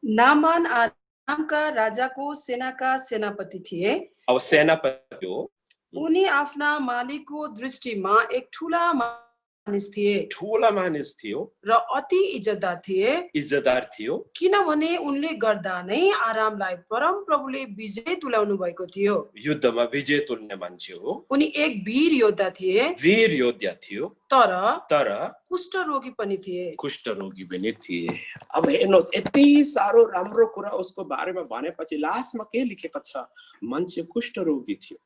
नामान आरामका राजाको सेनाका सेनापति थिए। अब सेनापति हो, उनी आफ्ना मालिकको दृष्टिमा एक ठूला मानिस थिए, ठूला मानिस थियो र अति इज्जतदार थिए, इज्जतदार थियो, किनभने उनले गर्दा नै आरामलाई परम प्रभुले विजय तुल्याउनु भएको थियो। युद्धमा विजय तुल्ने मान्छे हो। उनी एक वीर योद्धा थिए, वीर योद्धा थियो, तर कुष्ठ रोगी पनि थिए। कुष्ठ रोगी पनि थिए। अब हेर्नुहोस्, यति साह्रो राम्रो कुरा उसको बारेमा भनेपछि लास्टमा के लेखेको छ, मान्छे कुष्ठ रोगी थियो।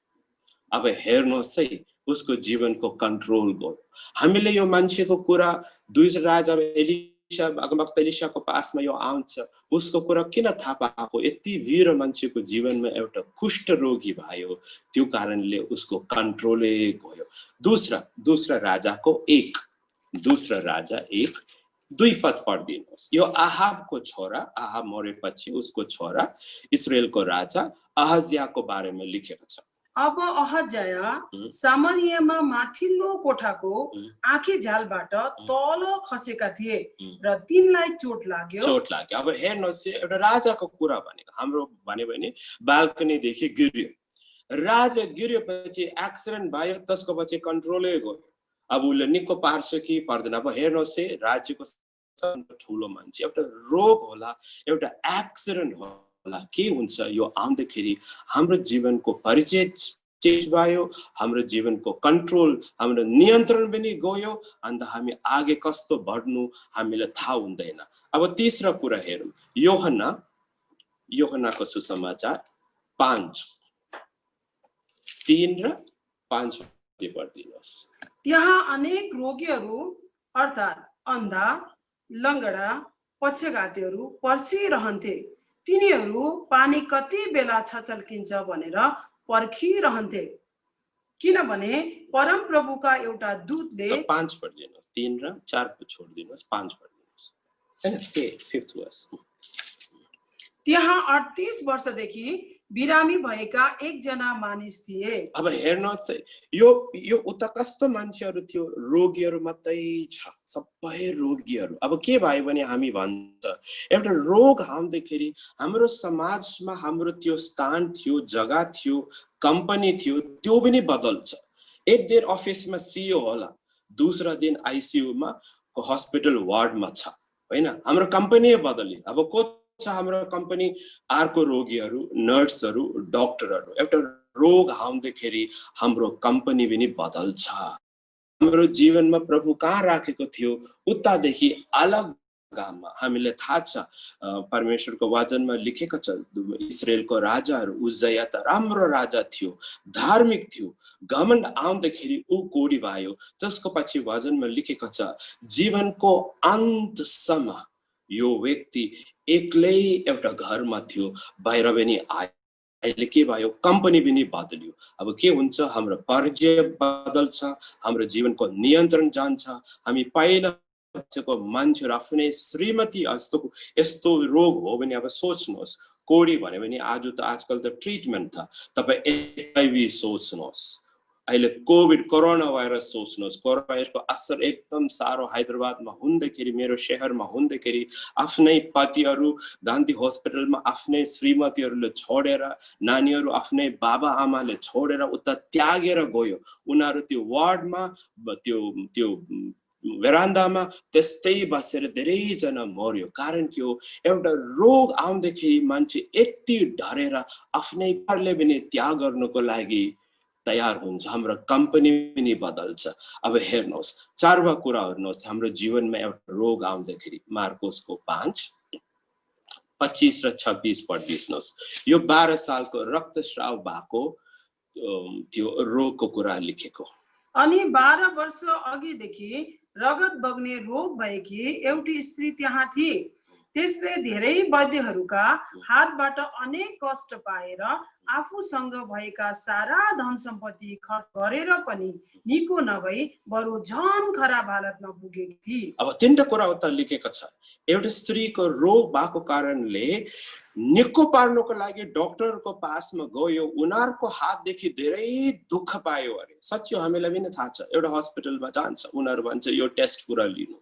अब हेर्नुहोस् है, उसको जीवनको कन्ट्रोल गयो। हामीले यो मान्छेको कुरा 2 राजा एलिशा अगमवक्ता एलिशाको पासमा यो आउँछ, उसको कुरा किन थाहा पाएको, यति वीर मान्छेको जीवनमा एउटा कुष्ठ रोगी भयो, त्यो कारणले उसको कन्ट्रोलै गयो। दूसरा राजाको 1, 2 राजा 1, 2 पद पढिदिनुहोस्। यो आहाबको छोरा, आहाब मरेपछि उसको छोरा इस्राएलको राजा अहज्याको बारेमा लेखेको छ। अब अहज्या सामरियामा माथिल्लो कोठाको आँखी झ्यालबाट तल खसेका थिए र तिनलाई चोट लाग्यो। अब हेर्नुहोस्, एउटा राजाको कुरा भनेको हाम्रो भन्यो भने बाल्कनीदेखि गिर्यो, राजा गिरेपछि एक्सिडेन्ट भयो, त्यसको पछि कन्ट्रोलै गयो। अब उसले निको पार्छ कि पर्दैन। अब हेर्नुहोस् है, राज्यको ठुलो मान्छे, एउटा रोग होला, एउटा एक्सिडेन्ट होला, के हुन्छ यो आउँदाखेरि हाम्रो जीवनको परिचय चेन्ज भयो, हाम्रो जीवनको कन्ट्रोल, हाम्रो नियन्त्रण पनि गयो, अन्त हामी आगे कस्तो बढ्नु हामीलाई थाहा हुँदैन। अब तेस्रो कुरा हेरौँ, योहन्नाको सुसमाचार 5:3 र 5 पढिदिनुहोस्। त्यहाँ अनेक रोगीहरू अर्थात् अन्धा, लङ्गडा, पक्षघातीहरू पर्सिरहन्थे। तिनीहरू पानी कति बेला छचल्किन्छ भनेर पर्खिरहन्थे, किनभने परम प्रभुका एउटा दूतले 5 पढिदिनुहोस्, 3 र 4 छोडिदिनुहोस्, 5 पढिदिनुहोस्। त्यहाँ 38 वर्षदेखि बिरामी भएका एकजना मानिस थिए। अब हेर्नुहोस्, यो उता कस्तो मान्छेहरू थियो, रोगीहरू मात्रै छ, सबै रोगीहरू। अब के भयो भने हामी भन्छ एउटा रोग आउँदाखेरि हाम्रो समाजमा हाम्रो त्यो स्थान थियो, जग्गा थियो, कम्पनी थियो, त्यो पनि बदल्छ। एक दिन अफिसमा सीईओ होला, दूसरा दिन आइसियूमा हस्पिटल वार्डमा छ, हैन? हाम्रो कम्पनी बदल्यो। अब को छ हाम्रो कम्पनी, अर्को रोगीहरू, नर्सहरू, डाक्टरहरू। एउटा रोग आउँदाखेरि हाम्रो कम्पनी पनि बदल्छ। हाम्रो जीवनमा प्रभु कहाँ राखेको थियो, उतादेखि अलग जग्गामा। हामीलाई थाहा छ, परमेश्वरको वचनमा लेखेको छ, इस्राएलको राजाहरू, उज्जिया त राम्रो राजा थियो, धार्मिक थियो, घमण्ड आउँदाखेरि ऊ कोडी भयो। त्यसको पछि वचनमा लेखेको छ, जीवनको अन्तसम्म यो व्यक्ति एक्लै एउटा घरमा थियो, बाहिर पनि आयो। अहिले के भयो, कम्पनी पनि बदल्यो। अब के हुन्छ, हाम्रो परिचय बदल्छ, हाम्रो जीवनको नियन्त्रण जान्छ। हामी पहिला मान्छेहरू आफ्नै श्रीमती यस्तो रोग हो भने, अब सोच्नुहोस्, कोडी भन्यो भने आजकल त ट्रिटमेन्ट छ। तपाईँ HIV सोच्नुहोस्, अहिले कोभिड कोरोना भाइरस सोच्नुहोस्, कोरोना भाइरसको असर एकदम साह्रो हैदराबादमा हुँदाखेरि, मेरो शहरमा हुँदाखेरि आफ्नै पतिहरू गान्धी हस्पिटलमा आफ्नै श्रीमतीहरूले छोडेर, नानीहरू आफ्नै बाबा आमाले छोडेर उता त्यागेर गयो। उनीहरू त्यो वार्डमा त्यो भेरान्दामा त्यस्तै बसेर धेरैजना मर्यो। कारण के हो? एउटा रोग आउँदाखेरि मान्छे यति डरेर आफ्नै घरले पनि त्याग गर्नको लागि तयार हुन्छ। हाम्रो कम्पनी पनि बदल्छ। अब हेर्नुहोस्, चारवटा कुरा हेर्नुहोस्, हाम्रो जीवनमा एउटा रोग आउँदाखेरि मार्कोसको 5:25 र 26 पढिदिनुहोस्। यो 12 सालको रक्तस्राव भएको त्यो रोगको कुरा लेखेको। अनि 12 वर्ष अघिदेखि रगत बग्ने रोग भएकी एउटी स्त्री त्यहाँ थिए। त्यसले धेरै वैद्यहरूका हातबाट अनेक कष्ट पाएर आफूसँग भएका सारा धन सम्पत्ति खर्च गरेर पनि निको नभई बरु झन खराब हालतमा पुगेकी थिए। अब तीनटा कुरा उता लेखेको छ। एउटा स्त्रीको रोग भएको कारणले निको पार्नको लागि डाक्टरको पासमा गयो, उनीहरूको हातदेखि धेरै दुःख पायो अरे। सच्चो हामीलाई पनि थाहा छ। एउटा हस्पिटलमा जान्छ, उनीहरू भन्छ यो टेस्ट कुरा लिनु,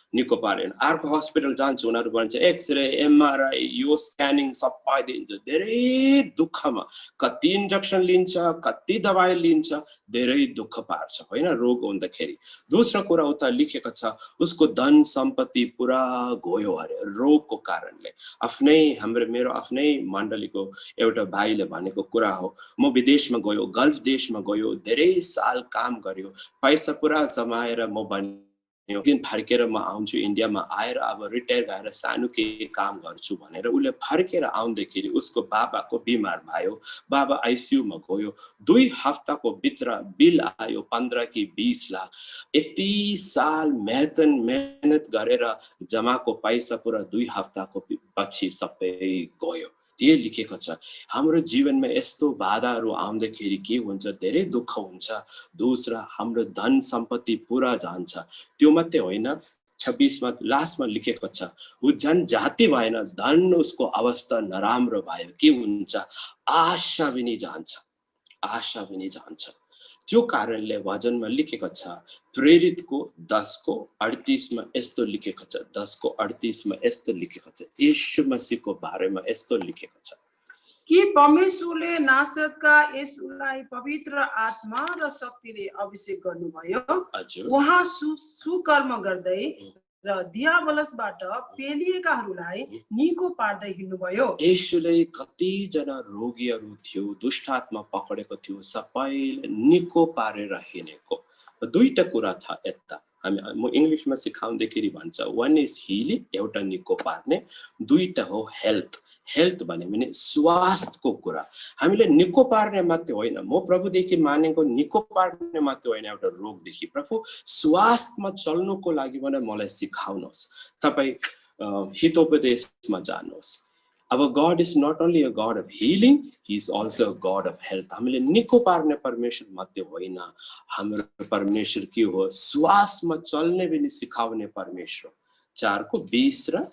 निको पारेन। अर्को हस्पिटल जान्छ, उनीहरू भन्छ एक्सरे, एमआरआई, यो स्क्यानिङ सबै दिन्छ। धेरै दुःखमा कति इन्जेक्सन लिन्छ, कति दबाई लिन्छ, धेरै दुःख पार्छ होइन रोग हुँदाखेरि। दोस्रो कुरा उता लेखेको छ, उसको धन सम्पत्ति पुरा गयो अरे रोगको कारणले। मेरो आफ्नै मण्डलीको एउटा भाइले भनेको कुरा हो। म विदेशमा गयो, गल्फ देशमा गयो, धेरै साल काम गर्यो, पैसा पुरा जमाएर म दिन फर्केर म आउँछु इन्डियामा आएर अब रिटायर भएर सानो के काम गर्छु भनेर उसले फर्केर आउँदाखेरि उसको बाबाको बिमार भयो। बाबा आइसियूमा गयो। 2 हप्ताको भित्र बिल आयो 15 कि 20 लाख। यति साल मेहनत गरेर जमाको पैसा पुरा 2 हप्ताको पछि सबै गयो। त्यो लेखेको छ। हाम्रो जीवनमा यस्तो बाधाहरू आउँदाखेरि के हुन्छ? धेरै दुःख हुन्छ। दोस्रो, हाम्रो धन सम्पत्ति पुरा जान्छ। त्यो मात्रै होइन, 26मा लास्टमा लेखेको छ, ऊ जनजाति भएन, धन उसको अवस्था नराम्रो भयो। के हुन्छ? आशा पनि जान्छ, आशा पनि जान्छ। त्यो कारणले वचनमा लेखेको छ, प्रेरितको 10को 38मा यस्तो लेखेको छ, 10को 38मा यस्तो लेखेको छ, यीशु मसीहको बारेमा यस्तो लेखेको छ कि परमेश्वरले नासरतका येशूलाई पवित्र आत्मा र शक्तिले अभिषेक गर्नुभयो। उहाँ सुकर्म गर्दै र दियाबलसबाट पेलिएकाहरूलाई निको पार्दै हिँड्नुभयो। येशूले कतिजना रोगीहरू थियो, दुष्टात्मा पकडेको थियो, सबैले निको पारेर हिँडेको। 2टा कुरा छ यता। म इङ्ग्लिसमा सिकाउँदाखेरि भन्छ, 1 इज हिलिङ, एउटा निको पार्ने, 2टा हो हेल्थ। हेल्थ भने स्वास्थ्यको कुरा। हामीले निको पार्ने मात्रै होइन, म प्रभुदेखि मानेको निको पार्ने मात्रै होइन एउटा रोगदेखि। प्रभु स्वास्थ्यमा चल्नुको लागि भने मलाई सिकाउनुहोस्। तपाईँ हितोपदेशमा जानुहोस्। अब God is not only a God of healing, he is also a God of health. हामीले निको पार्ने परमेश्वर मात्रै होइन, हाम्रो परमेश्वर के हो? स्वास्थ्यमा चल्ने पनि सिकाउने परमेश्वर। 4को 20 र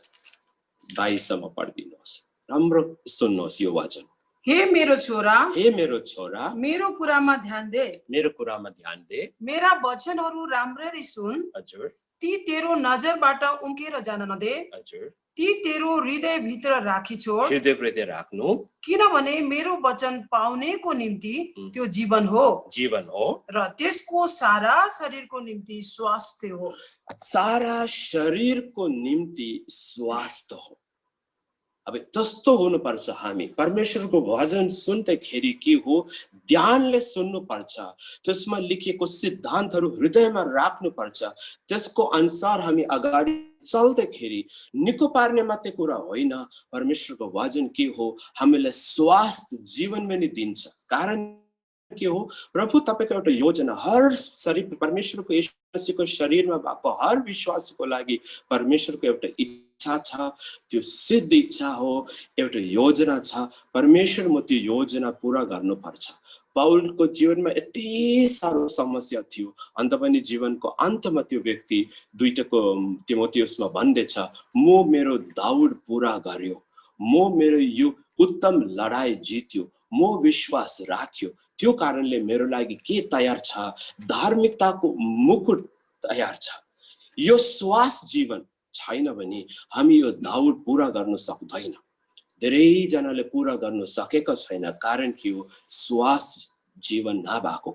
22सम्म पढिदिनुहोस्। राम्रो सुन्नुहोस् यो वचन। हे मेरो छोरा, हे मेरो छोरा, मेरो कुरामा ध्यान दे, मेरो कुरामा ध्यान दे, मेरा वचनहरू राम्ररी सुन। हजुर। ती तेरो नजरबाट उम्केर जान नदे, हजुर। ती तेरो हृदय भित्र राखी छोड। हृदय राख्नु, किनभने मेरो वचन पाउनेको निम्ति त्यो जीवन हो, जीवन हो, र त्यसको सारा शरीरको निम्ति स्वास्थ्य हो। सारा शरीरको निम्ति स्वास्थ्य हो। अब त्यस्तो हुनुपर्छ। हामी परमेश्वरको वचन सुन्दाखेरि के हो? ध्यानले सुन्नुपर्छ। त्यसमा लेखिएको सिद्धान्तहरू हृदयमा राख्नुपर्छ। त्यसको अनुसार हामी अगाडि चल्दाखेरि निको पार्ने मात्रै कुरा होइन, परमेश्वरको वचन के हो? हामीलाई स्वास्थ्य जीवन पनि दिन्छ। कारण के हो? प्रभु तपाईको एउटा योजना हर शरीर परमेश्वरको यीशुको शरीरमा भएको हर विश्वासको लागि परमेश्वरको एउटा इच्छा छ। त्यो सिद्ध इच्छा हो, एउटा योजना छ। परमेश्वर म त्यो योजना पूरा गर्नुपर्छ। पाउलको जीवनमा यति सारो समस्या थियो, अन्त पनि जीवनको अन्तमा त्यो व्यक्ति 2 तिमोथियसमा भन्दैछ, म मेरो दौड पूरा गर्यो, म मेरो यो उत्तम लडाई जित्यो, म विश्वास राख्यो। त्यो कारणले मेरो लागि के तयार छ? धार्मिकताको मुकुट तयार छ। यो श्वास जीवन छैन भने हामी यो दौड पूरा गर्न सक्दैन। धेरैजनाले पूरा गर्न सकेको छैन, कारण कि यो श्वास जीवन नभएको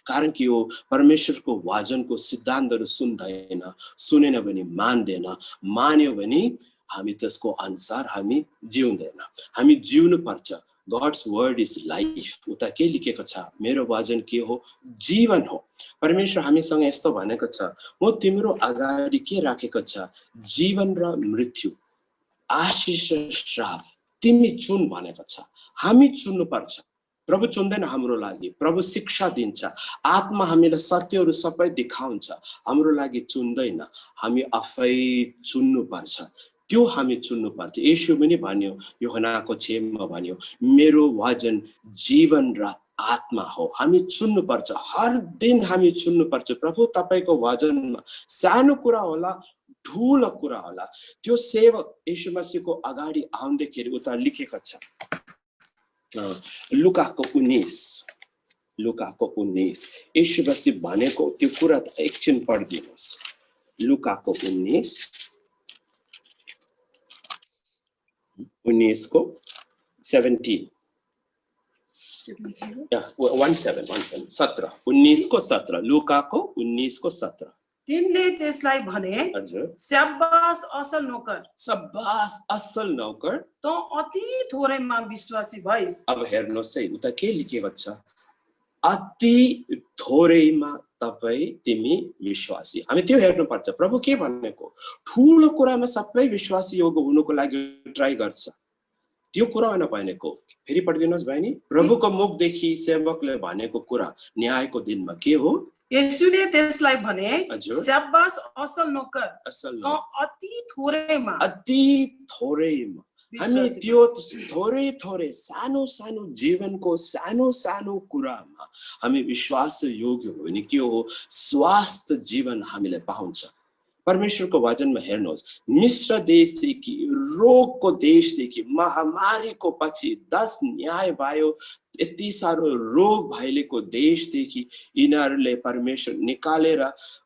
कारण कि यो परमेश्वरको वचनको सिद्धान्तहरू सुन्दैन, सुनेन भने मान्दैन, मान्यो भने हामी त्यसको अनुसार हामी जिउँदैन। हामी जिउनु पर्छ। God's word is life. उता के लेखेको छ? मेरो वचन के हो? जीवन हो। परमेश्वर हामीसँग यस्तो भनेको छ, म तिम्रो अगाडि के राखेको छ? जीवन र मृत्यु, आशीष र श्राप, तिमी चुन भनेको छ। हामी चुन्नु पर्छ। प्रभु चुन्दैन हाम्रो लागि, प्रभु शिक्षा दिन्छ, आत्मा हामीलाई सत्यहरू सबै देखाउँछ, हाम्रो लागि चुन्दैन। हामी आफै चुन्नु पर्छ। त्यो हामी चुन्नु पर्छ। येशू पनि भन्यो, यूहन्नाको 6 मा भन्यो, मेरो वचन जीवन र आत्मा हो। हामी चुन्नु पर्छ। हर दिन हामी चुन्नु पर्छ। प्रभु तपाईको वचनमा सानो कुरा होला, ठूलो कुरा होला, त्यो सेवक येशू मसीहको अगाडि आउँदाखेरि उता लेखेको छ। लुकाको 19 येशू मसीह भनेको त्यो कुरा एकछिन पढिदिनुहोस्। लुकाको 19 को 17 लुकाको 19 को 17। तिनले त्यसलाई भने, हजुर, स्याबास असल नौकर, सब्बास असल नौकर, त अति थोरैमा विश्वासी भइस्। अब हेर्नुहोस् है, उता के लेखेको छ? अति थोरैमा तपाई तिमी विश्वासी। हामी त्यो हेर्नुपर्छ। प्रभु के भनेको? ठूलो कुरामा सबै विश्वासी योग हुनुको लागि ट्राई गर्छ, त्यो कुरा होइन भनेको। फेरि पढिदिनुहोस् बहिनी। प्रभुको मुखदेखि सेवकले भनेको कुरा न्यायको दिनमा के हो? येशूले त्यसलाई भने, हजुर, स्याबास असल नौकर, असल त अति थोरैमा हामी त्यो थोरै सानो जीवनको सानो कुरामा हामी विश्वास योग्य हो भने के हो? स्वास्थ्य जीवन हामीले पाउँछ। परमेश्वरको वचनमा हेर्नुहोस्, मिश्र देशदेखि, रोगको देशदेखि, महामारीको पछि 10 न्याय भयो, यति सारो रोग भइलेको देशदेखि यिनीहरूले परमेश्वर निकालेर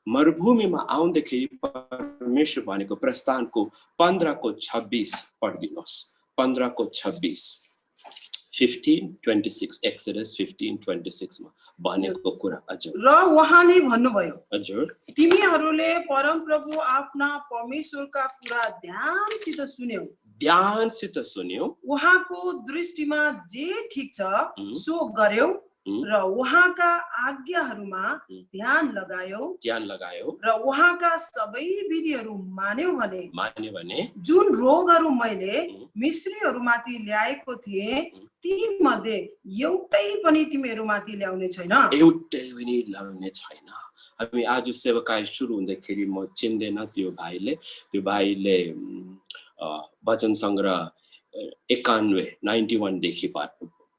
मरुभूमिमा आउँदाखेरि परमेश्वर भनेको प्रस्थानको 15 को 26 पढिदिनुहोस्। 15 को 26 15:26 एक्सोडस 15:26 मा भनेको कुरा। हजुर, र उहाँले भन्नुभयो, हजुर, तिमीहरूले परमप्रभु आफ्ना परमेश्वरका कुरा ध्यानसित सुन्यौ, उहाँको दृष्टिमा जे ठीक छ सो गर्यौ, र उहाँका आज्ञाहरूमा ध्यान लगायो, र उहाँका सबै विधिहरू मान्यो भने जुन रोगहरू मैले मिश्रीहरूमाथि ल्याएको थिएँ ती मध्ये एउटै पनि तिमीहरूमाथि ल्याउने छैन। हामी आज सेवाकाय सुरु हुँदाखेरि म चिन्दैन त्यो भाइले वचन संग्रह 91 देखि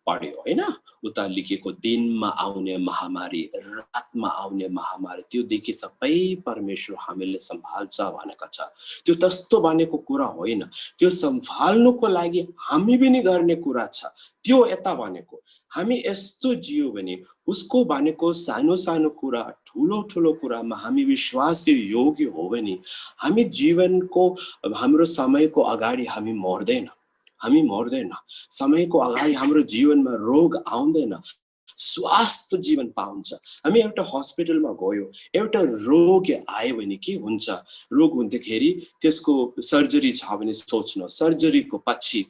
पढ्यो हैन? उता लेखेको दिनमा आउने महामारी, रातमा आउने महामारी, त्यो देखि सबै परमेश्वर हामीले सम्हाल्छ भनेको छ। त्यो त्यस्तो भनेको कुरा होइन, त्यो सम्हाल्नुको लागि हामी पनि गर्ने कुरा छ। त्यो यता भनेको हामी यस्तो जियो भने उसको भनेको सानो कुरा, ठुलो कुरामा हामी विश्वास योग्य हो भने हामी जीवनको, हाम्रो समयको अगाडि हामी मर्दैन। समयको अगाडि हाम्रो जीवनमा रोग आउँदैन, स्वास्थ्य जीवन पाउँछ। हामी एउटा हस्पिटलमा गयो, एउटा रोग आयो भने के हुन्छ? रोग हुँदाखेरि त्यसको सर्जरी छ भने सोच्नु, सर्जरीको पछि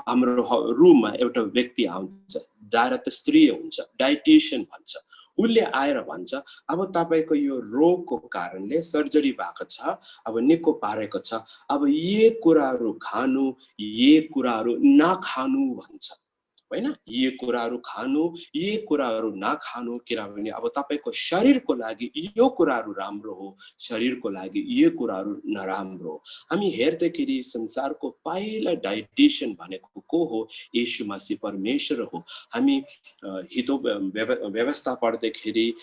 हाम्रो रुममा एउटा व्यक्ति आउँछ, दारात स्त्री हुन्छ, डाइटिशियन भन्छ, उसले आएर भन्छ, अब तपाईको यो रोगको कारणले सर्जरी भएको छ, अब निको पारेको छ, अब यी कुराहरू खानु, यी कुराहरू नखानु भन्छ हैन? यी कुराहरू खानु, यी कुराहरू नखानु, किनभने अब तपाईको शरीरको लागि यो कुराहरू राम्रो हो, शरीरको लागि यी कुराहरू नराम्रो हो। हामी हेर्दाखेरि संसारको पहिला डाइटिशियन भनेको को हो? येशू मसीह परमेश्वर हो। हामी हितो व्यवस्था पढ्दाखेरि,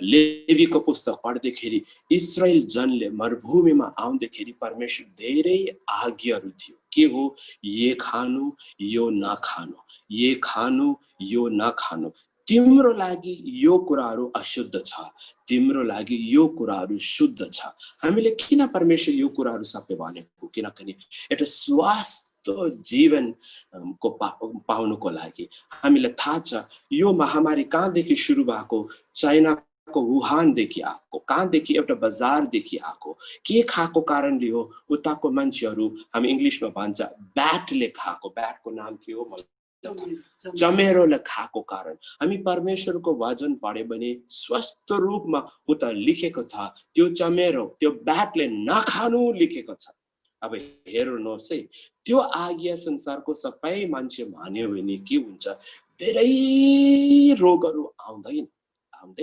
लेवीको पुस्तक पढ्दाखेरि इस्राएल जनले मरुभूमिमा आउँदाखेरि परमेश्वर धेरै आज्ञाहरू थियो। के हो? ये खानु, यो नखानु, ये खानु, यो नखानु। तिम्रो लागि यो कुराहरू अशुद्ध छ, तिम्रो लागि यो कुराहरू शुद्ध छ। हामीले किन परमेश्वर यो कुराहरू सबै भनेको? किनकि एउटा स्वास्थ्य जीवन को पाउनुको लागि। हामीलाई थाहा छ यो महामारी कहाँदेखि सुरु भएको? चाइनाको वुहानदेखि आएको, कहाँदेखि? एउटा बजारदेखि आएको। के खाएको कारणले हो? उताको मान्छेहरू, हामी इङ्ग्लिसमा भन्छ ब्याटले खाएको। ब्याटको नाम के हो? चमेरोले खाएको कारण। हामी परमेश्वरको वचन पढ्यो भने स्वस्थ रूपमा उता लेखेको छ त्यो चमेरो, त्यो ब्याटले नखानु लेखेको छ। अब हेर्नुहोस् है, त्यो आज्ञा संसारको सबै मान्छे मान्यो भने के हुन्छ? धेरै रोगहरू आउँदैन। अब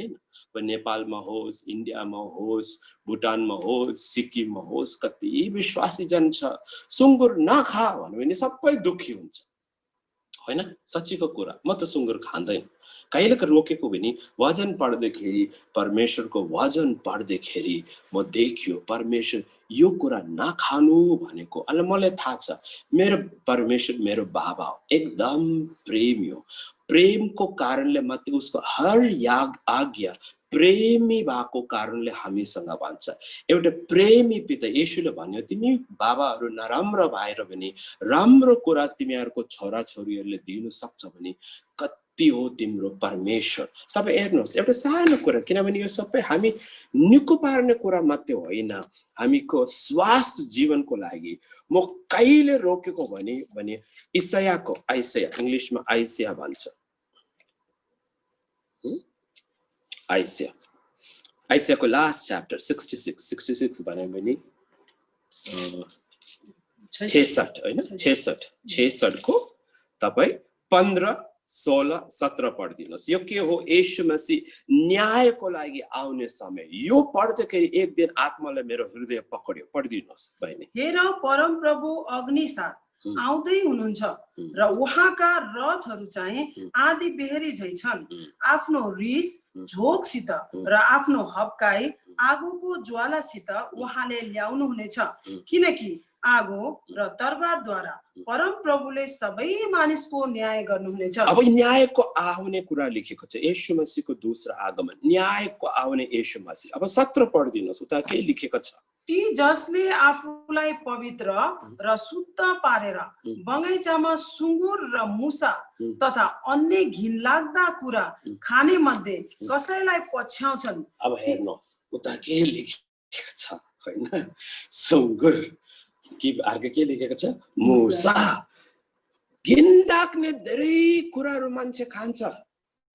नेपालमा होस्, इन्डियामा होस्, भुटानमा होस्, सिक्किममा होस्, कति विश्वासी जन छ सुँगुर नखा भन्यो भने सबै दुखी हुन्छ, होइन? सच्चीको कुरा, म त सुँगुर खाँदैन। कहिले रोकेको भने वचन पढ्दाखेरि, परमेश्वरको वचन पढ्दाखेरि म देखियो परमेश्वर यो कुरा नखानु भनेको। अनि मलाई थाहा छ मेरो परमेश्वर मेरो बाबा हो, एकदम प्रेमी हो। प्रेमको कारणले मात्रै उसको हर आज्ञा प्रेमी भएको कारणले हामीसँग भन्छ। एउटा प्रेमी पिता येशूले भन्यो तिमी बाबाहरू नराम्रो भएर भने राम्रो कुरा तिमीहरूको छोराछोरीहरूले दिन सक्छ भने कति हो तिम्रो परमेश्वर। तपाईँ हेर्नुहोस् एउटा सानो कुरा, किनभने यो सबै हामी निको पार्ने कुरा मात्रै होइन, हामीको स्वास्थ्य जीवनको लागि। म कहिले रोकेको भने इसायाको, आइसाया इङ्ग्लिसमा आइसाया भन्छ, आइसायाको लास्ट च्याप्टर 66 भन्यो भने 66 होइन 66 को तपाईँ 15, 16, 17 पढिदिनुहोस्। यो के हो? येशू मसीह न्यायको लागि आउने समय। यो पढ्दाखेरि एक दिन आत्माले मेरो हृदय पकड्यो। पढिदिनुहोस् बहिनी। हेर परम प्रभु अग्नि साथ आउँदै हुनुहुन्छ र उहाँका रथहरू चाहिँ आदि बेहरी झै छन्। आफ्नो रिस झोकसित र आफ्नो हप्काई आगोको ज्वालासित उहाँले ल्याउनु हुनेछ, किनकि आगो र तरबारद्वारा परम प्रभुले सबै मानिसको न्याय गर्नुहुनेछ। अब न्यायको आउने कुरा लेखेको छ, येशू मसीहको दोस्रो आगमन, न्यायको आउने येशू मसीह। अब 17 पढिदिनुहोस्, उता के लेखेको छ? ती जसले आफूलाई पवित्र र शुद्ध पारेर बगैँचामा सुँगुर र मुसा तथा अन्य घिनलाग्दा कुरा खाने मध्ये कसैलाई पछ्याउँछन्। अब हेर्नुहोस् उता के लेखेको छ, होइन? सुँगुर कि अर्को के लेखेको छ? मुसा। घिन लाग्ने धेरै कुराहरू मान्छे खान्छ,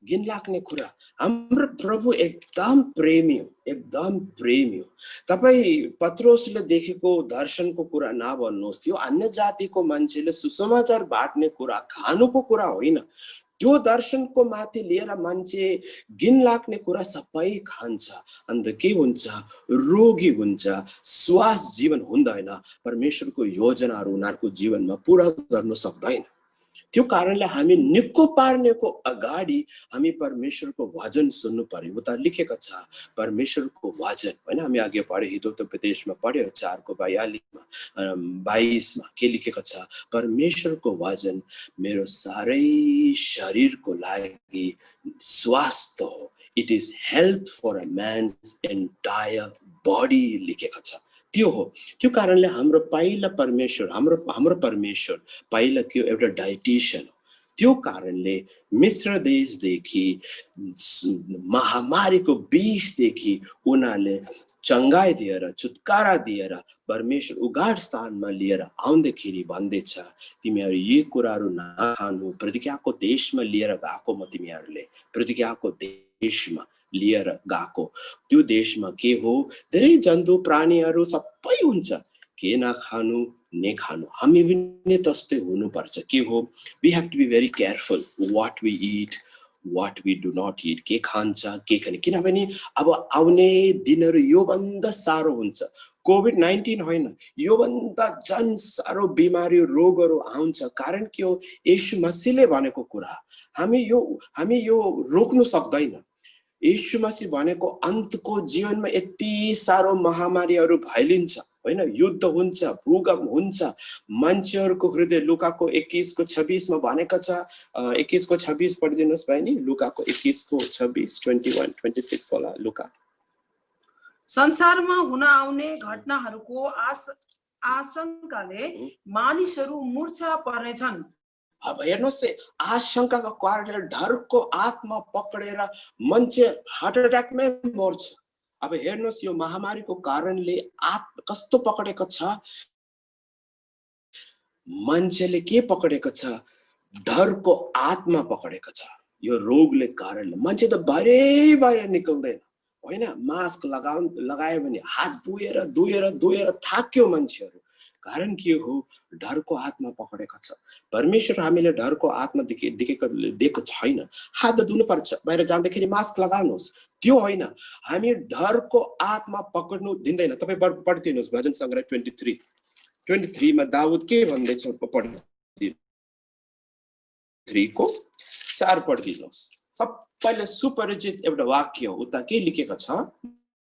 घिन लाग्ने कुरा। हाम्रो प्रभु एकदम प्रेमी हो, एकदम प्रेमी हो। तपाईँ पत्रोसले देखेको दर्शनको कुरा नभन्नुहोस्, त्यो अन्य जातिको मान्छेले सुसमाचार बाँड्ने कुरा, खानुको कुरा होइन। त्यो दर्शनको माथि लिएर मान्छे घिन लाग्ने कुरा सबै खान्छ, अन्त के हुन्छ? रोगी हुन्छ, स्वास्थ्य जीवन हुँदैन, परमेश्वरको योजनाहरू उनीहरूको जीवनमा पुरा गर्न सक्दैन। त्यो कारणले हामी निको पार्नेको अगाडि हामी परमेश्वरको वचन सुन्नु पर्यो। उता लेखेको छ परमेश्वरको वचन, होइन? हामी अघि पढ्यो हितोपदेशमा पढ्यो 4:42 के लेखेको छ? परमेश्वरको वचन मेरो सारै शरीरको लागि स्वास्थ्य हो। It is health for a man's entire body लेखेको छ। त्यो हो। त्यो कारणले हाम्रो पहिला परमेश्वर, हाम्रो परमेश्वर पहिला के एउटा डाइटिशियन हो। त्यो कारणले मिश्र देशदेखि महामारीको बीचदेखि उनीहरूले चङ्गाई दिएर, छुटकारा दिएर परमेश्वर उगाड स्थानमा लिएर आउँदाखेरि भन्दैछ तिमीहरू यी कुराहरू नखानु। प्रतिज्ञाको देशमा लिएर गएको म तिमीहरूले, प्रतिज्ञाको देशमा लिएर गएको। त्यो देशमा के हो? धेरै जन्तु प्राणीहरू सबै हुन्छ। के नखानु ने खानु, हामी पनि त्यस्तै हुनुपर्छ। के हो? We have to be very careful what we eat, what we do not eat. के खान्छ के खाने, किनभने अब आउने दिनहरू योभन्दा साह्रो हुन्छ। कोभिड-19 होइन, योभन्दा झन् साह्रो बिमारी रोगहरू आउँछ। कारण के हो? येशू मसीहले भनेको कुरा हामी यो रोक्नु सक्दैन। येशू मसीह भनेको अन्तको जीवनमा यति साह्रो महामारीहरू फैलिन्छ, होइन, युद्ध हुन्छ, भूकम्प हुन्छ, मान्छेहरूको हृदय लुकाको 21:26 मा भनेको छ। 21:26 पढिदिनुहोस् भाइ नि, लुकाको 21:26, 21, 26 होला लुका। संसारमा हुन आउने घटनाहरूको आशंकाले मानिसहरू मूर्छा पर्नेछन्। अब हेर्नुहोस् है, आशंकाको कारणले डरको आत्मा पक्रेर मान्छे हार्ट एट्याकमै मर्छ। अब हेर्नुहोस्, यो महामारीको कारणले कस्तो पकडेको छ, मान्छेले के पकडेको छ, डरको आत्मा पकडेको छ। यो रोगले कारणले मान्छे त बाहिरै निकल्दैन, होइन, मास्क लगायो भने हात धोएर थाक्यो मान्छेहरू। कारण के हो, डरको आत्मा पकडेको छ। परमेश्वर हामीले डरको आत्मा दिएको छैन। हात धुनु पर्छ, बाहिर जाँदाखेरि मास्क लगाउनुहोस्, त्यो होइन। हामी डरको आत्मा पकड्नु दिँदैन। तपाईँ पढिदिनुहोस् भजन सङ्ग्रह 23 मा दाउद के भन्दैछ, 3:4 पढिदिनुहोस्। सबैले सुपरिचित एउटा वाक्य हो, उता के लेखेको छ,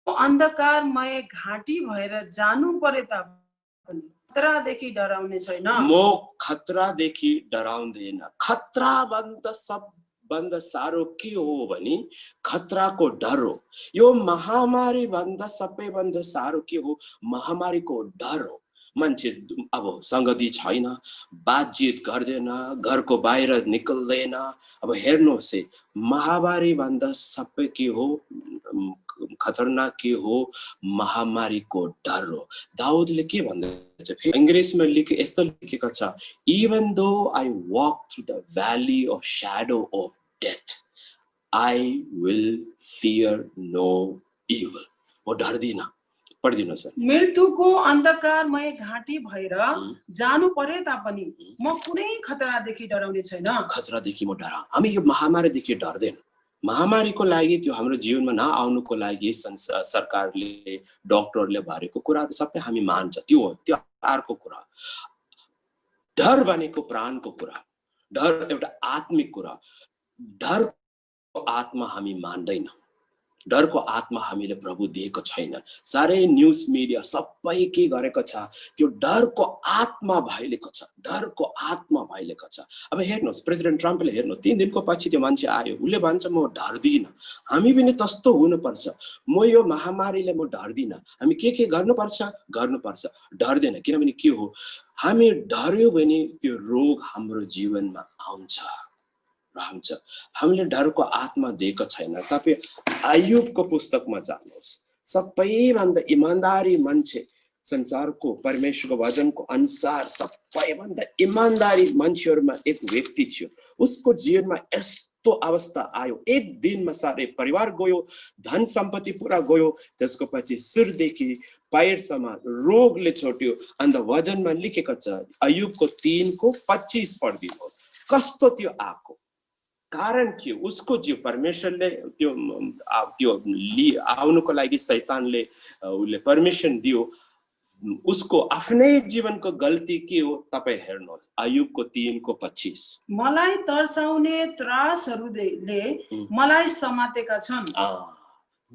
अन्धकारमय घाँटी भएर जानु परे तापनि खतरादेखि डराउने छैन। म खतरादेखि डराउँदैन। खतराभन्दा सबभन्दा साह्रो के हो भने खतराको डर हो। यो महामारी भन्दा सबैभन्दा साह्रो के हो, महामारीको डर हो। मान्छे अब संगति छैन, बातचित गर्दैन, घरको बाहिर निकल्दैन। अब हेर्नुहोस् है, महामारी भन्दा सबै के हो, खतरनाक के हो, महामारीको डर हो। दाउदले के भन्दैछ, अंग्रेजीमा यस्तो लेखेको छ, even though I walk through the valley of shadow of death I will fear no evil. म डर्दिन। पढिदिनुहोस्। मृत्युको अन्धकारमय घाँटी भएर जानु परे तापनि म कुनै खतरादेखि डराउने छैन। खतरादेखि म डरा। हामी यो महामारीदेखि डर्दैन। महामारीको लागि, त्यो हाम्रो जीवनमा नआउनुको लागि सरकारले, डक्टरले भनेको कुरा सबै हामी मान्छ, त्यो अर्को कुरा। डर भनेको प्राणको कुरा, डर एउटा आत्मिक कुरा। डरको आत्मा हामी मान्दैन। डरको आत्मा हामीले प्रभु दिएको छैन। सारै न्युज मिडिया सबै के गरेको छ, त्यो डरको आत्मा भइलेको छ, डरको आत्मा भइलेको छ। अब हेर्नुहोस्, प्रेसिडेन्ट ट्रम्पले हेर्नु, 3 दिनको पछि त्यो मान्छे आयो, उसले भन्छ म डर्दिन। हामी पनि त्यस्तो हुनुपर्छ। म यो महामारीले म डर्दिन। हामी के गर्नुपर्छ, डर्दैन। किनभने के हो, हामी डर्यो भने त्यो रोग हाम्रो जीवनमा आउँछ, रहन्छ। हामीले डरको आत्मा दिएको छैन। तपाईँ अय्युबको पुस्तकमा जानुहोस्, सबैभन्दा इमान्दारी मान्छे, संसारको परमेश्वरको वचनको अनुसार सबैभन्दा इमान्दारी मान्छेहरूमा एक व्यक्ति थियो। उसको जीवनमा यस्तो अवस्था आयो, एक दिनमा सारे परिवार गयो, धन सम्पत्ति पुरा गयो, त्यसको पछि सिरदेखि पैरसम्म रोगले छोट्यो। अन्त वचनमा लेखेको छ, अय्युबको 3:25 पढिदिनुहोस्, कस्तो त्यो आएको कारण के, उसको जीव परमेश्वरले त्यो आउनुको लागि शैतानले उसले पर्मिसन दियो। उसको आफ्नै जीवनको गल्ती के हो, तपाईँ हेर्नुहोस्, अय्युबको 3:25। मलाई तर्साउने त्रासहरूले मलाई समातेका छन्।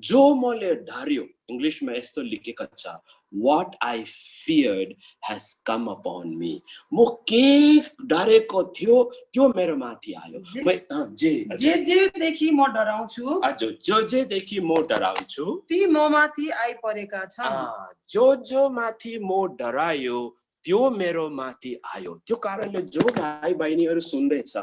जो मैले डर्यो, इङ्ग्लिसमा यस्तो लेखेको छ, what I feared has come upon me. म के डरेको थियो त्यो मेरो माथि आयो। जे देखि म डराउँछु, जो देखि म डराउँछु, ती म माथि आइपरेका छन्। जो माथि म डरायो त्यो मेरो माथि आयो। त्यो कारणले जो भाइ बहिनीहरू सुन्दैछ,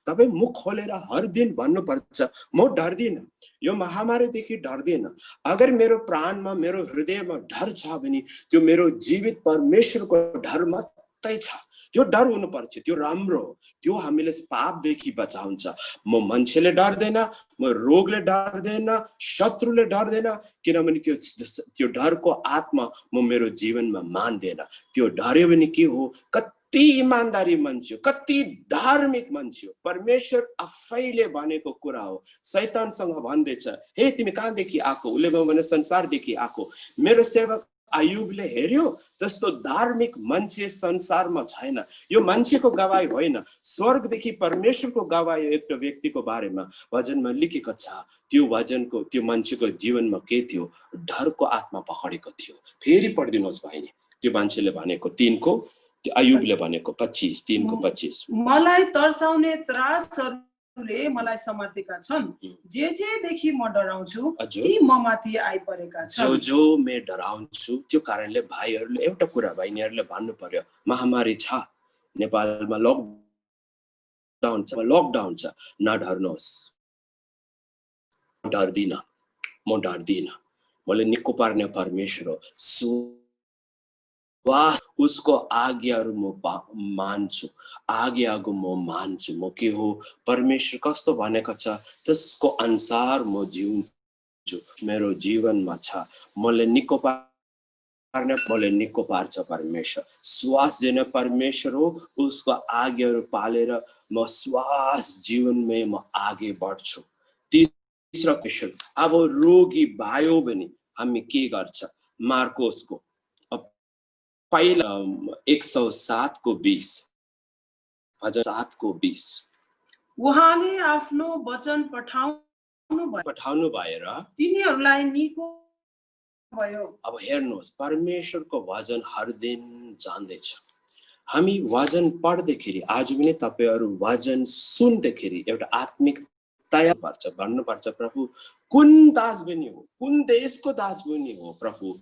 तपाईँ मुख खोलेर हर दिन भन्नुपर्छ, म डर्दिन, यो महामारीदेखि डर्दिन। अगर मेरो प्राणमा, मेरो हृदयमा डर छ भने त्यो मेरो जीवित परमेश्वरको डर मात्रै छ। त्यो डर हुनुपर्छ, त्यो राम्रो हो, त्यो हामीले पापदेखि बचाउँछ। म मान्छेले डर्दैन, म रोगले डर्दैन, शत्रुले डर्दैन, किनभने त्यो डरको आत्मा म मेरो जीवनमा मान्दैन। त्यो डर्यो भने के हो, कति इमान्दारी मान्छे, कति धार्मिक मान्छे, परमेश्वर आफैले भनेको कुरा हो। शैतानसँग भन्दैछ, हे तिमी कहाँदेखि आएको, उसले भने संसारदेखि आएको। मेरो सेवक अय्युबले हेर्यो, जस्तो धार्मिक मान्छे संसारमा छैन। यो मान्छेको गवाई होइन, स्वर्गदेखि परमेश्वरको गवाई एउटा व्यक्तिको बारेमा वचनमा लेखेको छ। त्यो वचनको, त्यो मान्छेको जीवनमा के थियो, डरको आत्मा पकडेको थियो। फेरि पढिदिनुहोस् बहिनी, त्यो मान्छेले भनेको 3 को, त्यो अयुबले भनेको 25, 3 को 25। मलाई तर्साउने त्रासहरूले मलाई समातेका छन्, जे देखि म डराउँछु ती ममाथि आइपरेका छन्। जो मैं डराउँछु त्यो कारणले भाइहरूले एउटा कुरा बहिनीहरूले भन्नु पर्यो, महामारी छ, नेपालमा लकडाउन छ, नडर्नुहोस्। म डर्दिन, मैले निको पार्ने परमेश्वर हो, उसको आज्ञाहरू म मान्छु, आज्ञाको म मान्छु। म के हो, परमेश्वर कस्तो भनेको छ त्यसको अनुसार म जिउँछु। मेरो जीवनमा छ, मैले निको पार्छ परमेश्वर, श्वास दिने परमेश्वर हो, उसको आज्ञाहरू पालेर म श्वास जीवनमै म आगे बढ्छु। तीसरा क्वेशन, अब रोगी भयो भने हामी के गर्छ? मार्कोसको पहिला 107 को 20, भजन 7 को 20, उहाँले आफ्नो वचन पठाउनु भएर तिनीहरूलाई निको भयो। अब हेर्नुहोस्, परमेश्वरको वचन हर दिन जान्दैछ। हामी वचन पढ्दाखेरि, आज पनि तपाईहरु वचन सुन्दाखेरि एउटा आत्मिक तयार पर्छ, भन्नुपर्छ प्रभु कुन दास बनी हो, कुन देशको दास बनी हो प्रभु,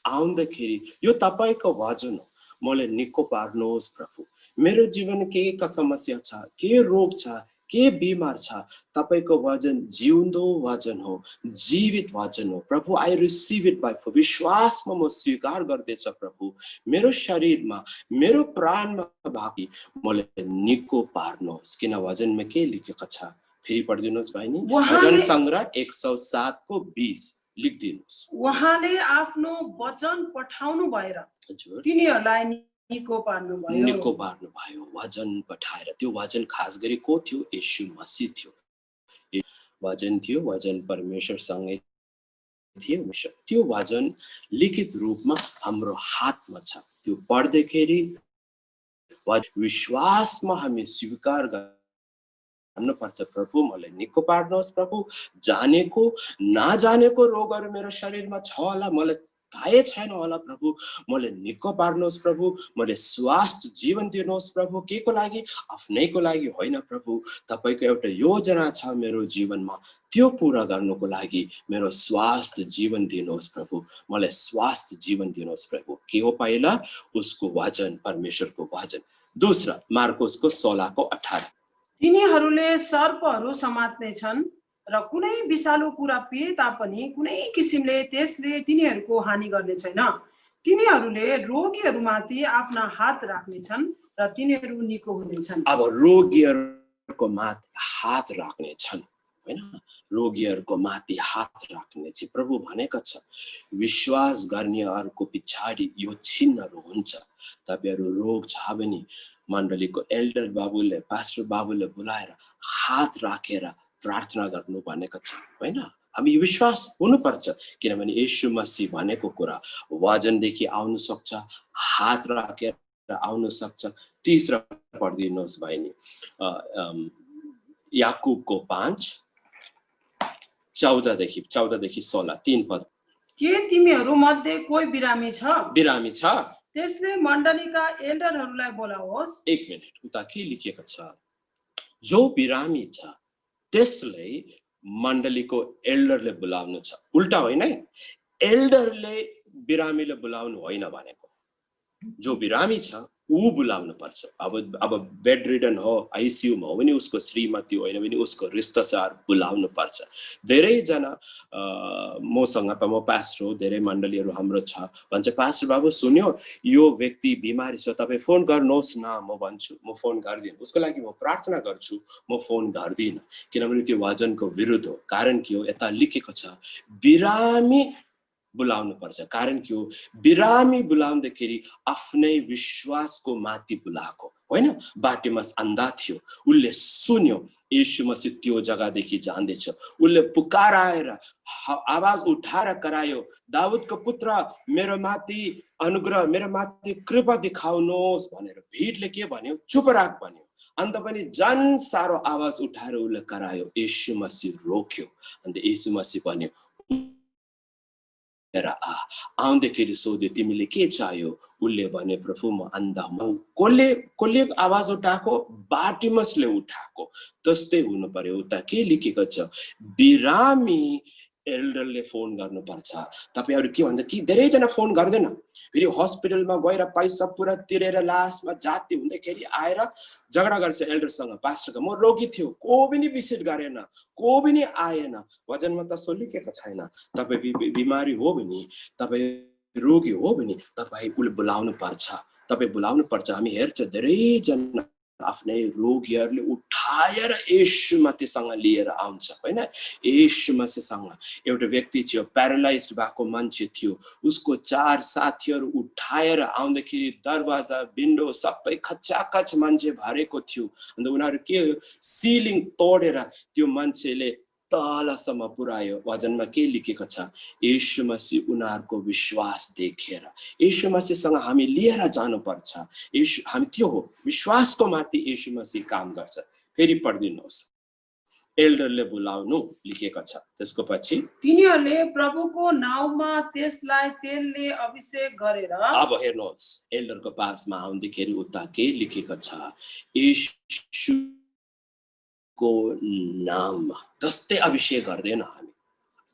आउँदाखेरि यो तपाईको वचन हो, मलाई निको पार्नुहोस् प्रभु। मेरो जीवन के समस्या छ, के रोग छ, के बिमार छ, तपाईको वचन जिउँदो वचन हो, जीवित वचन हो प्रभु। I receive it by faith, विश्वासमा म स्वीकार गर्दैछ प्रभु। मेरो शरीरमा, मेरो प्राणमा भागी मलाई निको पार्नुहोस्। किन वचनमा के लेखेको छ, फेरि पढिदिनुहोस् बहिनी। भजन संग्रह 107 को 20 लेखिदिनुहोस्। उहाँले आफ्नो वचन पठाउनु भएर तिनीहरूलाई निको पार्नुभयो। वचन पठाएर, त्यो वचन खास गरी को थियो? येशू मसीह थियो। वचन थियो, वचन परमेश्वरसँगै थियो। त्यो वचन लिखित रूपमा हाम्रो हातमा छ। त्यो पढ्दाखेरि विश्वासमा हामी स्वीकार गर्नुपर्छ, प्रभु मलाई निको पार्नुहोस् प्रभु। जानेको नजानेको रोगहरू मेरो शरीरमा छ होला, मलाई थाहै छैन होला प्रभु, मलाई निको पार्नुहोस् प्रभु। मलाई स्वास्थ्य जीवन दिनुहोस् प्रभु। के को लागि? आफ्नैको लागि होइन प्रभु, तपाईको एउटा योजना छ मेरो जीवनमा, त्यो पूरा गर्नको लागि मेरो स्वास्थ्य जीवन दिनुहोस् प्रभु। मलाई स्वास्थ्य जीवन दिनुहोस् प्रभु। के हो? पहिला उसको वचन, परमेश्वरको वचन। दूसरा मार्कोसको 16 को 18, तिनीहरूले सर्पहरू समात्ने छन् र कुनै विषालु कुरा पिए तापनि कुनै किसिमले त्यसले तिनीहरूको हानि गर्ने छैन। तिनीहरूले रोगीहरूमाथि आफ्ना हात राख्नेछन् र तिनीहरू निको हुनेछन्। अब रोगीहरूको माथि हात राख्ने छन्, हैन? रोगीहरूको माथि हात राख्ने चाहिँ प्रभु भनेको छ। विश्वास गर्नेहरूको पछाडि यो चिन्हहरू हुन्छ। तपाईहरु रोग छ भने मण्डलीको एल्डर बाबुले, पास्टर बाबुले बोलाएर हात राखेर प्रार्थना गर्नु भनेको छ, हैन? हामी विश्वास हुनुपर्छ, किनभने येशू मसीह भनेको कुरा वचनदेखि आउन सक्छ, हात राखेर आउन सक्छ। तीसरा पढिदिनुहोस् बहिनी, याकुबको 5 14 देखि 16, 3 पद। के तिमीहरू मध्ये कोही बिरामी छ? बिरामी छ? त्यसले मण्डलीका एल्डरहरूलाई बोलाओस्। एक मिनेट, उता के लेखिएको छ? जो बिरामी छ त्यसले मण्डलीको एल्डरले बोलाउनु छ, उल्टा होइन है। एल्डरले बिरामीले बोलाउनु होइन भनेको, जो बिरामी छ ऊ बोलाउनु पर्छ। अब बेड रिडन हो, आईसीयूमा हो भने उसको श्रीमती होइन भने उसको रिश्तेदार बोलाउनु पर्छ। धेरै जना मसँग त म पास्टर हो, धेरै मण्डलीहरू हाम्रो छ, भन्छ पास्टर बाबु सुन्यो यो व्यक्ति बिमारी छ, तपाईँ फोन गर्नुहोस् न। म भन्छु म फोन गर्दिनँ, उसको लागि म प्रार्थना गर्छु, म फोन गर्दिनँ, किनभने त्यो वचनको विरुद्ध हो। कारण के हो? यता लेखेको छ बिरामी बोलाउनु पर्छ। कारण के हो? बिरामी बोलाउँदाखेरि आफ्नै विश्वासको माथि बोलाएको होइन। बाटेमास अन्धा थियो, उसले सुन्यो येशू मसीह त्यो जग्गादेखि जाँदैछ, उसले पुकाराएर आवाज उठाएर करायो, दाउदको पुत्र मेरो माथि अनुग्रह, मेरो माथि कृपा देखाउनुहोस् भनेर। भिडले के भन्यो? चुप राख भन्यो। अन्त पनि जन सारो आवाज उठाएर उसले करायो, येशू मसीह रोक्यो। अन्त येशू मसीह भन्यो आउँदाखेरि सोध्यो तिमीले के चाहियो, उसले भने प्रभु म अन्धा हुँ। कसले आवाज उठाएको, बार्टिमसले उठाएको। त्यस्तै हुनु पर्यो। उता के लेखेको छ, बिरामी एल्डरले फोन गर्नुपर्छ। तपाईहरु के भन्छ कि धेरैजना फोन गर्दैन, फेरि हस्पिटलमा गएर पैसा पुरा तिरेर लास्टमा जाति हुँदाखेरि आएर झगडा गर्छ एल्डरसँग, पास्टरको म रोगी थियो, को पनि विजिट गरेन, को पनि आएन। वचनमा त सो लेखेको छैन। तपाई बिमारी हो भने, तपाई रोगी हो भने तपाई उसले बोलाउनु पर्छ, तपाई बोलाउनु पर्छ। हामी हेर्छ धेरैजना आफ्नै रोगीहरूले उठाएर येशू मसीहसँग लिएर आउँछ हैन। येशू मसीहसँग एउटा व्यक्ति थियो, प्यारालाइज्ड भएको मान्छे थियो, उसको 4 साथीहरू उठाएर आउँदाखेरि दरवाजा विन्डो सबै खचाखच मान्छे भरेको थियो। अन्त उनीहरू के सिलिङ तोडेर त्यो मान्छेले तलसम्म पुर्यायो। वचनमा के लेखेको छ, येशू मसीह उनीहरूको विश्वास देखेर येशू मसीहसँग हामी लिएर जानुपर्छ। येशू हामी त्यो हो, विश्वासको माथि येशू मसीह काम गर्छ। फेरि पढिदिनुहोस्, एल्डरले बोलाउनु लेखेको छ। त्यसको पछि तिनीहरूले प्रभुको नाउँमा त्यसलाई तेलले अभिषेक गरेर, अब हेर्नुहोस् एल्डरको पासमा आउँदाखेरि उता के लेखेको छ, येशूको नाममा। जस्तै अभिषेक गर्दैन हामी,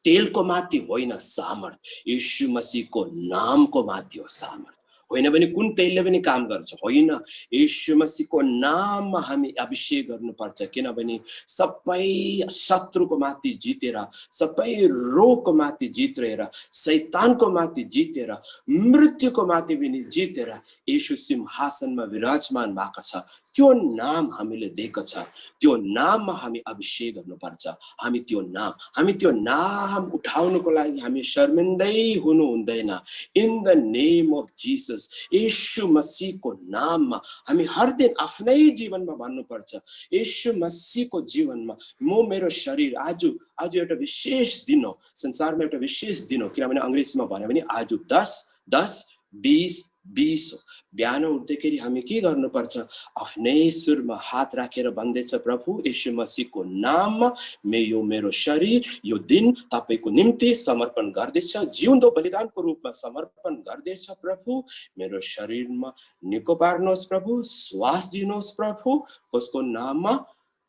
तेलको माथि होइन सामर्थ, येशू मसीहको नामको माथि हो सामर्थ। होइन भने कुन तेलले पनि काम गर्छ, होइन येशू मसीहको नाममा हामी अभिषेक गर्नुपर्छ। किनभने सबै शत्रुको माथि जितेर, सबै रोगको माथि जितेर, शैतानको माथि जितेर, मृत्युको माथि पनि जितेर येशू सिंहासनमा विराजमान भएको छ। त्यो नाम हामीले दिएको छ, त्यो नाममा हामी अभिषेक गर्नुपर्छ। हामी त्यो नाम उठाउनको लागि हामी शर्मिन्दै हुनु हुँदैन। In the name of Jesus, येशू मसीहको नाममा हामी हर दिन आफ्नै जीवनमा भन्नुपर्छ, येशू मसीहको जीवनमा म मेरो शरीर आज एउटा विशेष दिन हो, संसारमा एउटा विशेष दिन हो। किनभने अंग्रेजीमा भन्यो भने आज 10-10-20-20 हो। बिहान उठ्दाखेरि हामी के गर्नुपर्छ, आफ्नै सुरमा हात राखेर भन्दैछ, प्रभु येशू मसीहको नाममा यो मेरो शरीर यो दिन तपाईको निम्ति समर्पण गर्दैछ, जिउँदो बलिदानको रूपमा समर्पण गर्दैछ। प्रभु मेरो शरीरमा निको पार्नुहोस्, प्रभु श्वास दिनुहोस् प्रभु। कसको नाममा,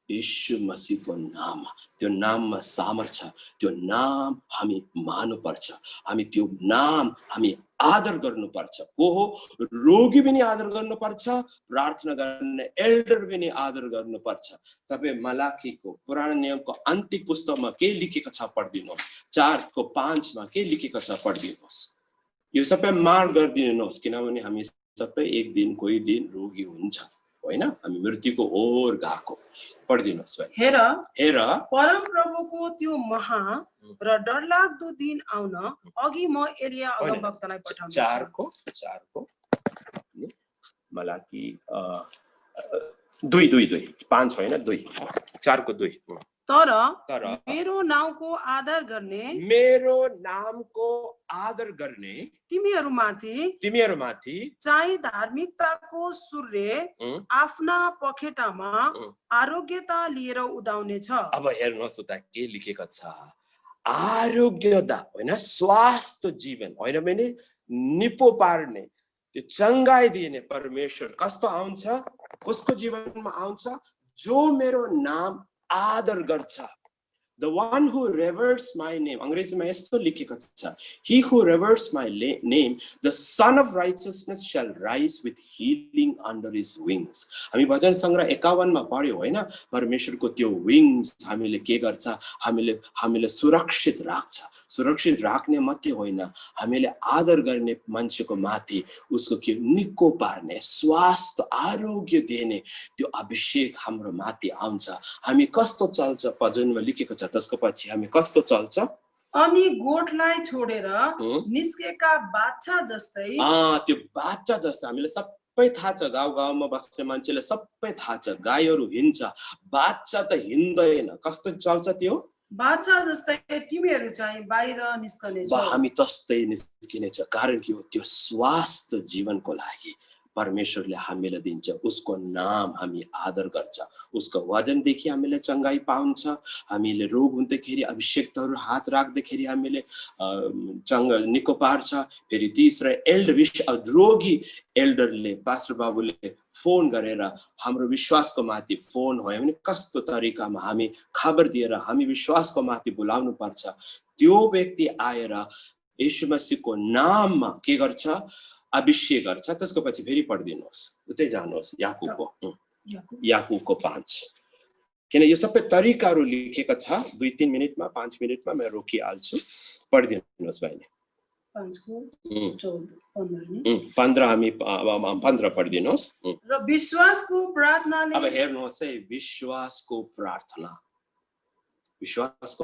येशू मसीहको नाममा। त्यो नाममा सामर्थ छ, त्यो नाम हामी मान्नुपर्छ। हामी त्यो नाम हामी आदर गर्नुपर्छ। को हो, रोगी पनि आदर गर्नुपर्छ, प्रार्थना गर्ने एल्डर पनि आदर गर्नुपर्छ। तपाईं मलाखीको पुरानो नियमको अन्तिम पुस्तकमा के लेखेको छ पढिदिनुहोस्, 4:5 मा के लेखेको छ पढिदिनुहोस्। यो सबै मार्क गरिदिनुहोस्, किनभने हामी सबै एक दिन कोही दिन रोगी हुन्छ होइन, हामी मृत्युको ओर गएको। पढिदिनुहोस् भाइ। हेर परम प्रभुको त्यो महा र डरलाग्दो दिन आउन अघि म एलिया अगमवक्तालाई पठाउँछु। 4:4 मलाकी 2:5 होइन 2 4:2। तर मेरो नामको आदर गर्ने तिमीहरूमाथि चाहिँ धार्मिकताको सूर्य आफ्ना पखेटामा आरोग्यता लिएर उदाउने छ। अब हेर्नुहोस् उता के लेखेको छ, आरोग्यता होइन, स्वास्थ्य जीवन होइन भने निपो पार्ने, त्यो चंगाई दिने परमेश्वर कस्तो आउँछ, कसको जीवनमा आउँछ, जो मेरो नाम आदर गर्छ। The one who reveres my name, अंग्रेजीमा यस्तो लेखेको छ, he who reveres my name, the son of righteousness shall rise with healing under his wings। हामी भजन संग्रह 51 मा पढ्यौ होइन, परमेश्वरको त्यो विंग्स हामीले के गर्छ, हामीले सुरक्षित राख्छ। सुरक्षित राख्ने मात्रै होइन, हामीले आदर गर्ने मान्छेको माथि उसको के निको पार्ने, स्वास्थ्य आरोग्य दिने त्यो अभिषेक हाम्रो माथि आउँछ। हामी कस्तो चल्छ, भजनमा लेखेको छ, त्यसको पछि हामी कस्तो चल्छ, अनि गोठलाई छोडेर निस्केका बाछा जस्तै। त्यो बाछा जस्तो हामीलाई सबै थाहा छ, गाउँमा बस्ने मान्छेले सबै थाहा छ, गाईहरू हिँड्छ, बाछा त हिँड्दैन। कस्तो चल्छ त्यो, बाछा जस्तै तिमीहरू चाहिँ बाहिर निस्कने छौ। हामी तस्तै निस्किने छ। कारण के हो, त्यो स्वास्थ्य जीवनको लागि परमेश्वरले हामीलाई दिन्छ, उसको नाम हामी आदर गर्छ, उसको वचनदेखि हामीले चङ्गाई पाउँछ, हामीले रोग हुँदाखेरि अभिषेकहरू हात राख्दाखेरि हामीले निको पार्छ। फेरि तीसरा एल्डर रोगी एल्डरले पास्टर बाबुले फोन गरेर हाम्रो विश्वासको माथि फोन हो भने कस्तो तरिकामा हामी खबर दिएर हामी विश्वासको माथि बोलाउनु पर्छ। त्यो व्यक्ति आएर येशू मसीहको नाममा के गर्छ, अभिषेक गर्छ। त्यसको पछि फेरि पढिदिनुहोस्, उतै जानुहोस् याकुबको 5, किन यो सबै तरिकाहरू लेखेको छ। 2-3 मिनेटमा 5 मिनेटमा म रोकिहाल्छु, पढिदिनुहोस् भाइले। 15 हामी 15 पढिदिनुहोस्। र विश्वासको प्रार्थनाले, अब हेर्नुहोस् है, विश्वासको प्रार्थना, विश्वासको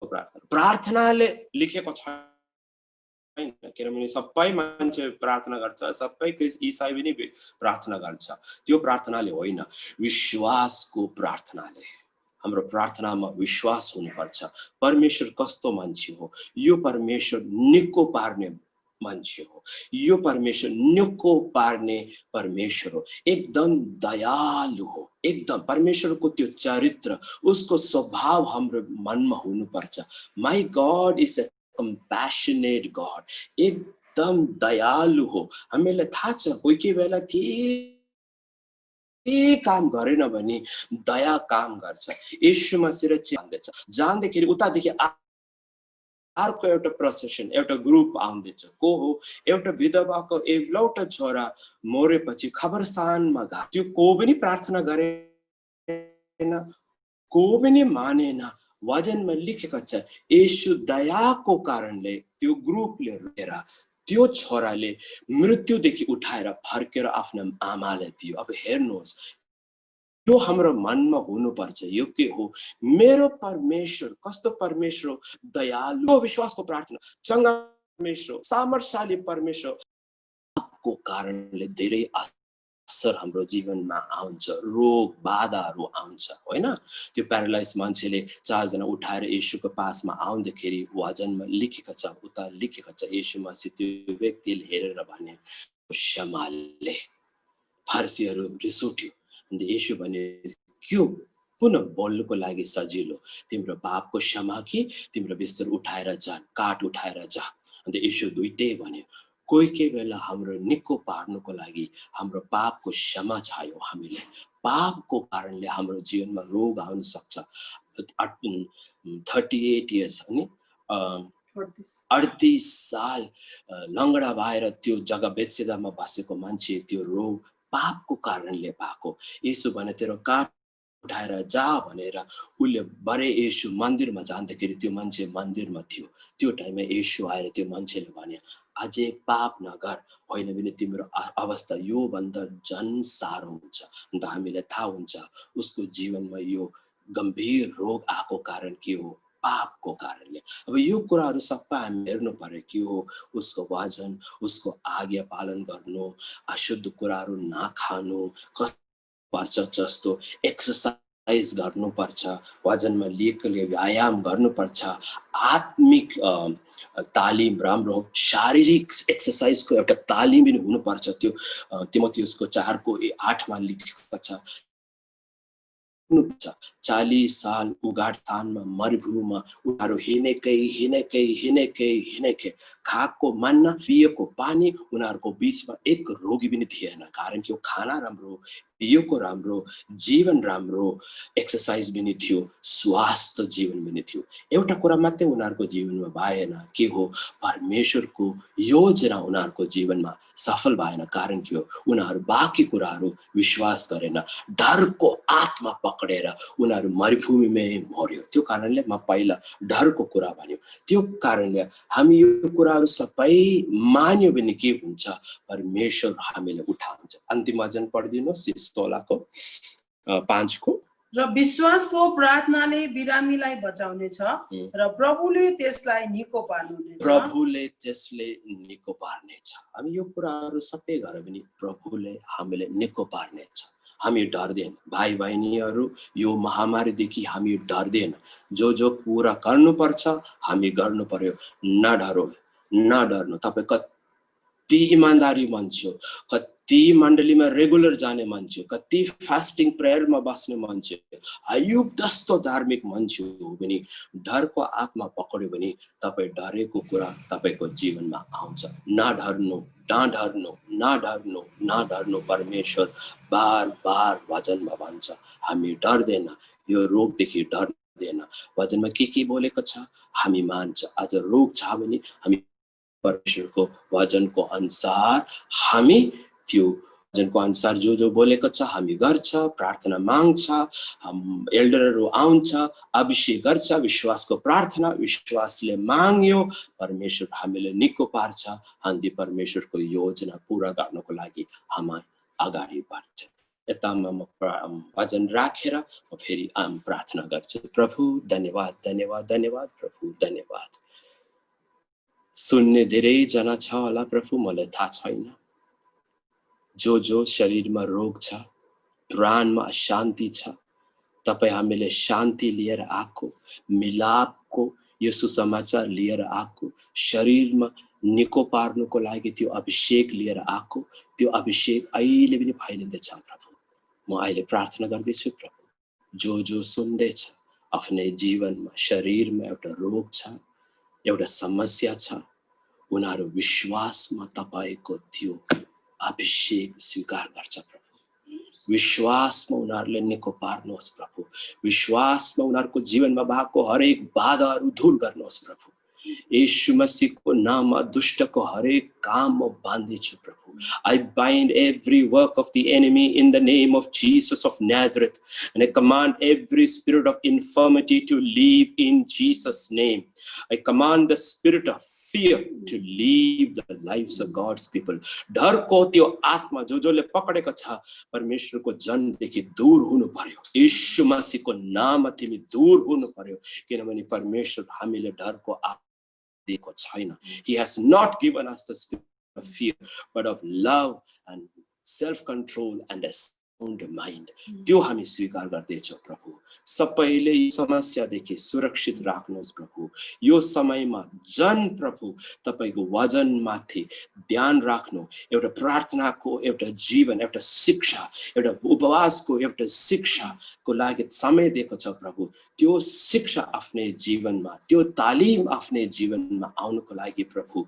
प्रार्थना, प्रार्थनाले लेखेको छ किनभने सबै मान्छे प्रार्थना गर्छ, सबै ईसाई पनि प्रार्थना गर्छ। त्यो प्रार्थनाले होइन, विश्वासको प्रार्थनाले। हाम्रो प्रार्थनामा विश्वास हुनुपर्छ। परमेश्वर कस्तो मान्छे हो, यो परमेश्वर निको पार्ने मान्छे हो, यो परमेश्वर निको पार्ने परमेश्वर हो, एकदम दयालु हो, एकदम परमेश्वरको त्यो चरित्र, उसको स्वभाव हाम्रो मनमा हुनुपर्छ। My God is a compassionate God, एकदम दयालु हो। हामीलाई थाहा छ कोही कोही बेला के काम गरेन भने दया काम गर्छ। येशू मसीह जान्दाखेरि उतादेखि अर्को एउटा प्रोसेसन, एउटा ग्रुप आउँदैछ। को हो? एउटा विधवाको एउटै छोरा मरेपछि खबरस्थानमा गयो। त्यो को पनि प्रार्थना गरेन, को पनि मानेन। वचनमा लेखेको छ येशू दयाको कारणले त्यो ग्रुपले रोएर त्यो छोराले मृत्युदेखि उठाएर फर्केर आफ्नो आमालाई दियो। अब हेर्नुहोस्, यो हाम्रो मनमा हुनुपर्छ। यो के हो? मेरो परमेश्वर कस्तो परमेश्वर, दयालु, विश्वासको प्रार्थना, चङ्गा परमेश्वर, सामर्थ्यशाली परमेश्वर को कारणले धेरै असर हाम्रो जीवनमा आउँछ, रोग बाधाहरू आउँछ, होइन? त्यो प्यारालाइज मान्छेले 4 जना उठाएर येशूको पासमा आउँदाखेरि वचनमा लेखेको छ, उता लेखेको छ, येशू मसीह त्यो व्यक्तिले हेरेर भने क्षमाले। फरिसीहरू रिस उठ्यो। अन्त येशू भने क्यों पुनः बोल्नुको लागि सजिलो, तिम्रो पापको क्षमा कि तिम्रो बिस्तर उठाएर जा, काट उठाएर जा। अन्त येशू दुईटै भन्यो। कोही कोही बेला हाम्रो निको पार्नुको लागि हाम्रो पापको क्षमा चाह्यो। हामीले पापको कारणले हाम्रो जीवनमा रोग आउन सक्छ। 38 इयर्स अनि 38 साल लङ्गडा भएर त्यो जग्गा बेत्सेदामा बसेको मान्छे, त्यो रोग पापको कारणले भएको। येशू भने तेरो काट उठाएर जा भनेर उसले बरे येशू मन्दिरमा जाँदाखेरि त्यो मान्छे मन्दिरमा थियो। त्यो टाइममा येशू आएर त्यो मान्छेले भने अझै पाप नगर, होइन भने तिम्रो अवस्था यो भन्दा झन् साह्रो हुन्छ। अन्त हामीलाई थाहा हुन्छ उसको जीवनमा यो गम्भीर रोग आएको कारण के हो? पापको कारणले। अब यो कुराहरू सबै हामी हेर्नु पर्यो। के हो? उसको वचन, उसको आज्ञा पालन गर्नु, अशुद्ध कुराहरू नखानु पर्छ, जस्तो एक्सर्साइज गर्नुपर्छ, वचनमा लेखले व्यायाम गर्नुपर्छ, आत्मिक तालिम राम्रो हो, शारीरिक एक्सर्साइजको एउटा तालिम पनि हुनुपर्छ। त्यो तिमोथेयुसको 4:8 लेखेको छ 40 साल उगाड स्थानमा मरुभूमिमा उनीहरू हिँडेकै खाएको मन्ना पिएको पानी, उनीहरूको बिचमा एक रोगी पनि थिएन। कारण कि खाना राम्रो, पिएको राम्रो, जीवन राम्रो, एक्सर्साइज पनि थियो, स्वास्थ्य जीवन पनि थियो। एउटा कुरा मात्रै उनीहरूको जीवनमा भएन। के हो? परमेश्वरको योजना उनीहरूको जीवनमा सफल भएन। कारण के हो? उनीहरू बाँकी कुराहरू विश्वास गरेन, डरको आत्मा पक्रेर उनीहरू मरुभूमिमै मर्यो। त्यो कारणले म पहिला डरको कुरा भन्यो। त्यो कारणले हामी यो कुराहरू सबै मान्यो भने के हुन्छ? परमेश्वर हामीले उठाउँछ। अन्तिम वचन पढिदिनुहोस् 16:5 को। र विश्वासको प्रार्थनाले बिरामीलाई बचाउनेछ र प्रभुले त्यसलाई निको पार्नुहुनेछ। प्रभुले त्यसले निको पार्नेछ। हामी यो कुराहरू सबै गरे पनि प्रभुले हामीले निको पार्नेछ। हामी डर्दैन। भाइ बहिनीहरू, यो महामारीदेखि हामी डर्दैन। जो कुरा गर्नुपर्छ हामी गर्नु पर्यो। नडर्नु। तपाईँ कति इमान्दारी मान्छे हो, ती मण्डलीमा रेगुलर जाने मान्छे, कति फास्टिङ प्रेयरमा बस्ने मान्छे, अयुब जस्तो धार्मिक मान्छे हो भने डरको आत्मा पक्ड्यो भने तपाईँ डरेको कुरा तपाईँको जीवनमा आउँछ। नडर्नु, नडर्नु, नडर्नु, नडर्नु। परमेश्वर बार बार वचनमा भन्छ हामी डर्दैन, यो रोगदेखि डर्दैन। वचनमा के बोलेको छ हामी मान्छ। आज रोग छ भने हामी परमेश्वरको वचनको अनुसार हामी त्यो वचनको अनुसार जो बोलेको छ हामी गर्छ, प्रार्थना माग्छ, हम एल्डरहरू आउँछ, अभिषेक गर्छ, विश्वासको प्रार्थना विश्वासले माग्यो, परमेश्वर हामीले निको पार्छ। हामी परमेश्वरको योजना पूरा गर्नको लागि हामी अगाडि बढ्छ। यतामा म वचन राखेर म फेरि प्रार्थना गर्छु। प्रभु धन्यवाद, धन्यवाद, धन्यवाद प्रभु, धन्यवाद। सुन्ने धेरै जना छ होला प्रभु, मलाई थाहा छैन। जो शरीरमा रोग छ, प्राणमा अशान्ति छ, तपाईँ हामीले शान्ति लिएर आएको, मिलापको यो सुसमाचार लिएर आएको, शरीरमा निको पार्नुको लागि त्यो अभिषेक लिएर आएको, त्यो अभिषेक अहिले पनि फैलिँदैछ प्रभु। म अहिले प्रार्थना गर्दैछु प्रभु, जो सुन्दैछ आफ्नै जीवनमा शरीरमा एउटा रोग छ, एउटा समस्या छ, उनीहरू विश्वासमा तपाईको त्यो अभिषेक स्वीकार गर्छ प्रभु। विश्वासमा उनीहरूले निको पार्नुहोस् प्रभु। विश्वासमा उनीहरूको जीवनमा भएको हरेक बाधाहरू दूर गर्नुहोस् प्रभु। यीशु मसीहको नाममा दुष्टको हरेक काम म बान्दैछु प्रभु। I bind every work of the enemy in the name of Jesus of Nazareth, and I command every spirit of infirmity to leave in Jesus' name. I command the spirit of fear to leave the lives of God's people. डरको त्यो आत्मा जोले पकडेको छ परमेश्वरको जनदेखि दूर हुनु पर्यो। यीशु मसीहको नाममा तिमी दूर हुनु पर्यो, किनभने परमेश्वर हामीले डरको आत्मा दिएको छैन। He has not given us the spirit of fear, but of love and self-control and a sound mind. त्यो हामी स्वीकार गर्दैछौँ प्रभु। सबैले यो समस्यादेखि सुरक्षित राख्नुहोस् प्रभु। यो समयमा जन प्रभु तपाईको वचनमाथि ध्यान राख्नु, एउटा प्रार्थनाको एउटा जीवन, एउटा शिक्षा, एउटा उपवासको एउटा शिक्षाको लागि समय दिएको छ प्रभु। त्यो शिक्षा आफ्नै जीवनमा, त्यो तालिम आफ्नै जीवनमा आउनको लागि प्रभु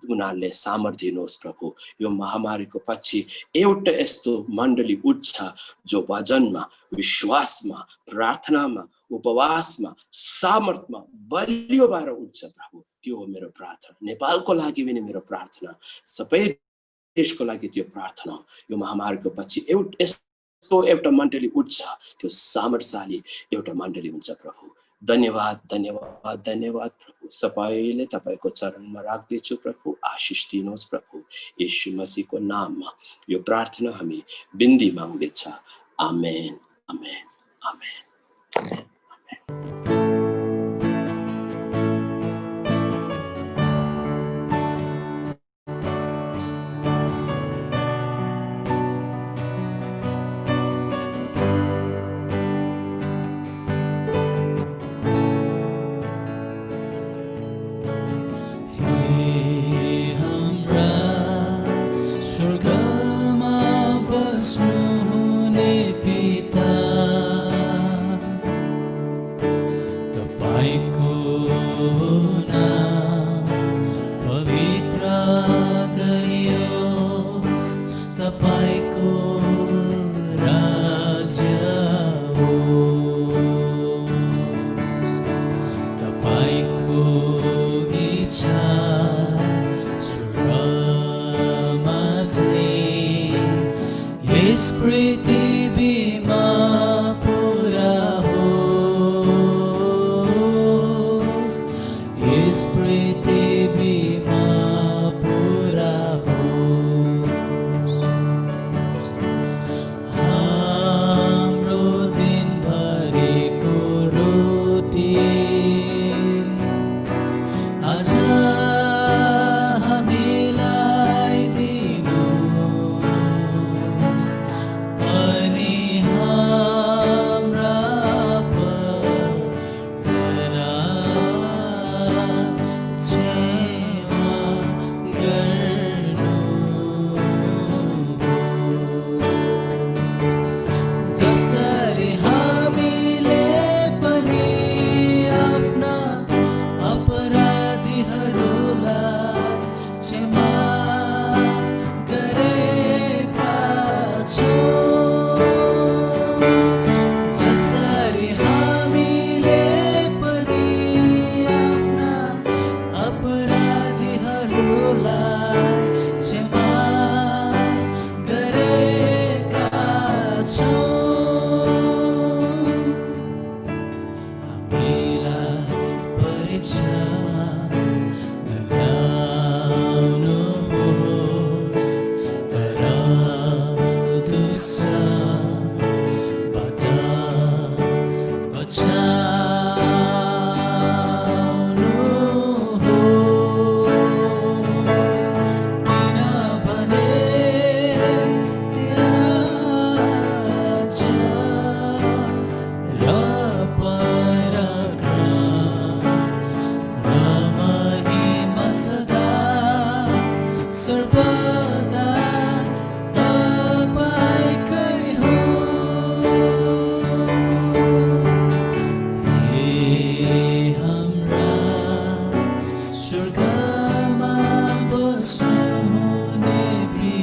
उनीहरूले सामर्थ्य दिनुहोस् प्रभु। यो महामारीको पछि एउटा यस्तो मण्डली उठ्छ जो वचनमा, विश्वासमा, प्रार्थनामा, उपवासमा, सामर्थ्यमा बलियो भएर उठ्छ प्रभु। त्यो हो मेरो प्रार्थना। नेपालको लागि पनि मेरो प्रार्थना, सबै देशको लागि त्यो प्रार्थना। यो महामारीको पछि एउटा मण्डली उठ्छ, त्यो सामर्थ्यशाली एउटा मण्डली हुन्छ प्रभु। धन्यवाद, धन्यवाद, धन्यवाद प्रभु। सबैले तपाईको चरणमा राख्दैछु प्रभु। आशिष दिनुहोस् प्रभु। यीशु मसीहको नाममा यो प्रार्थना हामी बिन्दी माग्दैछ। आमेन, आमेन, आमेन, आमेन, आमेन।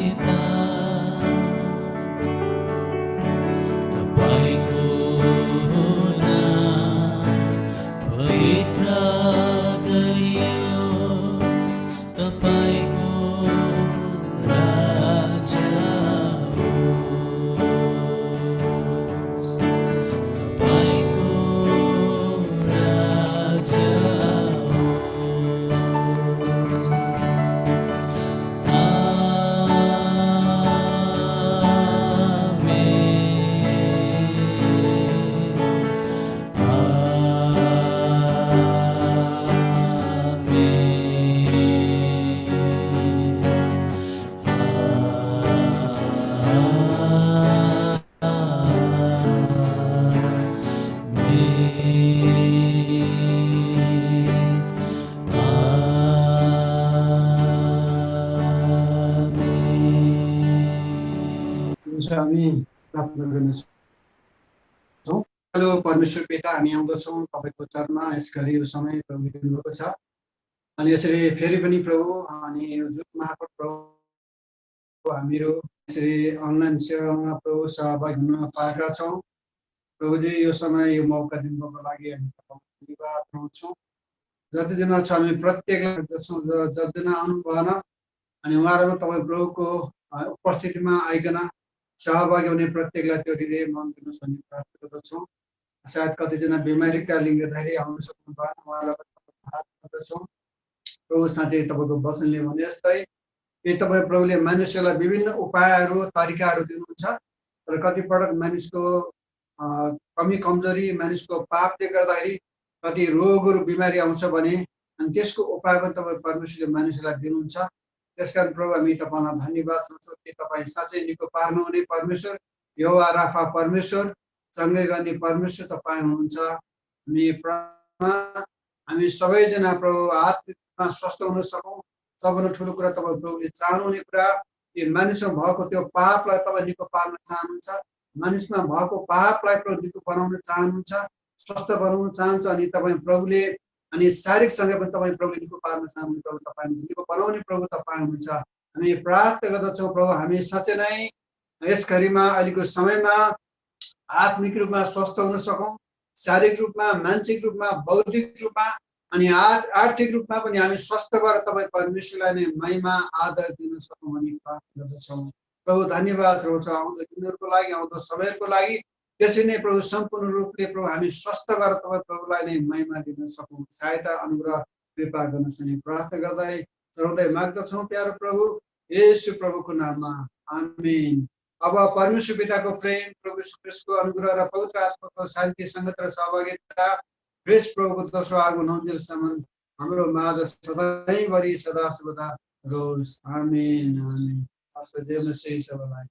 पिता तपाईको नाम पवित्र गरियोस् तपाईको राज्य होस् तपाईको राज्य हामी प्रार्थना गर्नेछौँ। हेलो परमेश्वर पिता, हामी आउँदछौँ तपाईँको चरणमा। यस घडी यो समय प्रभु दिनुभएको छ अनि यसरी फेरि पनि प्रभु अनि यो जुन मार्फत प्रभु हामीहरू यसरी अनलाइन सेवामा प्रभु सहभागी हुन पाएका छौँ। प्रभुजी यो समय यो मौका दिनुभएको लागि हामी तपाईँलाई धन्यवाद दिन्छौँ। जतिजना छ हामी प्रत्येकलाई गर्दछौँ, जतिजना आउनु भएन अनि उहाँहरूमा तपाईँ प्रभुको उपस्थितिमा आइकन सहभागी हुने प्रत्येकलाई त्यो हृदय मन दिनुहोस् भन्ने प्रार्थना गर्दछौँ। सायद कतिजना बिमारीका लिङ्ग गर्दाखेरि आउन सक्नु भएन, उहाँलाई हात गर्दछौँ। प्रभु साँच्चै तपाईँको वचनले भने जस्तै कि तपाईँ प्रभुले मानिसहरूलाई विभिन्न उपायहरू तरिकाहरू दिनुहुन्छ, तर कतिपटक मानिसको कमी कमजोरी मानिसको पापले गर्दाखेरि कति रोगहरू बिमारी आउँछ भने अनि त्यसको उपाय पनि तपाईँ परमेश्वरले मानिसहरूलाई दिनुहुन्छ। त्यसकारण प्रभु हामी तपाईँलाई धन्यवाद दिन्छौँ कि तपाईँ साँच्चै निको पार्नुहुने परमेश्वर, यहोवा राफा परमेश्वर, चङ्गे गर्ने परमेश्वर तपाईँ हुनुहुन्छ। हामी सबैजना प्रभु आत्मिकमा स्वस्थ हुन सकौँ। सबभन्दा ठुलो कुरा तपाईँ प्रभुले चाहनुहुने कुरा कि मानिसमा भएको त्यो पापलाई तपाईँ निको पार्न चाहनुहुन्छ, मानिसमा भएको पापलाई प्रभु निको बनाउन चाहनुहुन्छ, स्वस्थ बनाउन चाहन्छ। अनि तपाईँ प्रभुले अनि शारीरिकसँग पनि तपाईँ प्रभुले निको पार्न चाहनुहुन्छ। प्रभु तपाईँ निको बनाउने प्रभु तपाईँ हुनुहुन्छ। हामी प्रार्थना गर्दछौँ प्रभु हामी साँच्चै नै यस घडीमा अहिलेको समयमा आत्मिक रूपमा स्वस्थ हुन सकौँ, शारीरिक रूपमा, मानसिक रूपमा, बौद्धिक रूपमा अनि आर्थिक रूपमा पनि हामी स्वस्थ भएर तपाईँ परमेश्वरलाई नै महिमा आदर दिन सकौँ भनी प्रार्थना गर्दछौँ। प्रभु धन्यवाद रहन्छौँ आउँदो दिनहरूको लागि, आउँदो समयहरूको लागि। त्यसरी नै प्रभु सम्पूर्ण रूपले प्रभु हामी स्वस्थ भएर तपाईँ प्रभुलाई नै महिमा दिन सकौँ, सहायता अनुग्रह कृपा गर्नुहोस् भनी प्रार्थना गर्दै चढाउँदै माग्दछौँ प्यारो प्रभु येशू प्रभुको नाममा, आमीन। अब परमेश्वर पिताको प्रेम, प्रभु यीशु ख्रीष्टको अनुग्रह र पवित्र आत्माको शान्ति संगत र सहभागिता ख्रीष्ट प्रभुको दोस्रो आगमन हुन्जेलसम्म हाम्रो माझ सधैँभरि सदा सर्वदा रहोस्, आमीन आमीन। हस्त देव सही सबैलाई।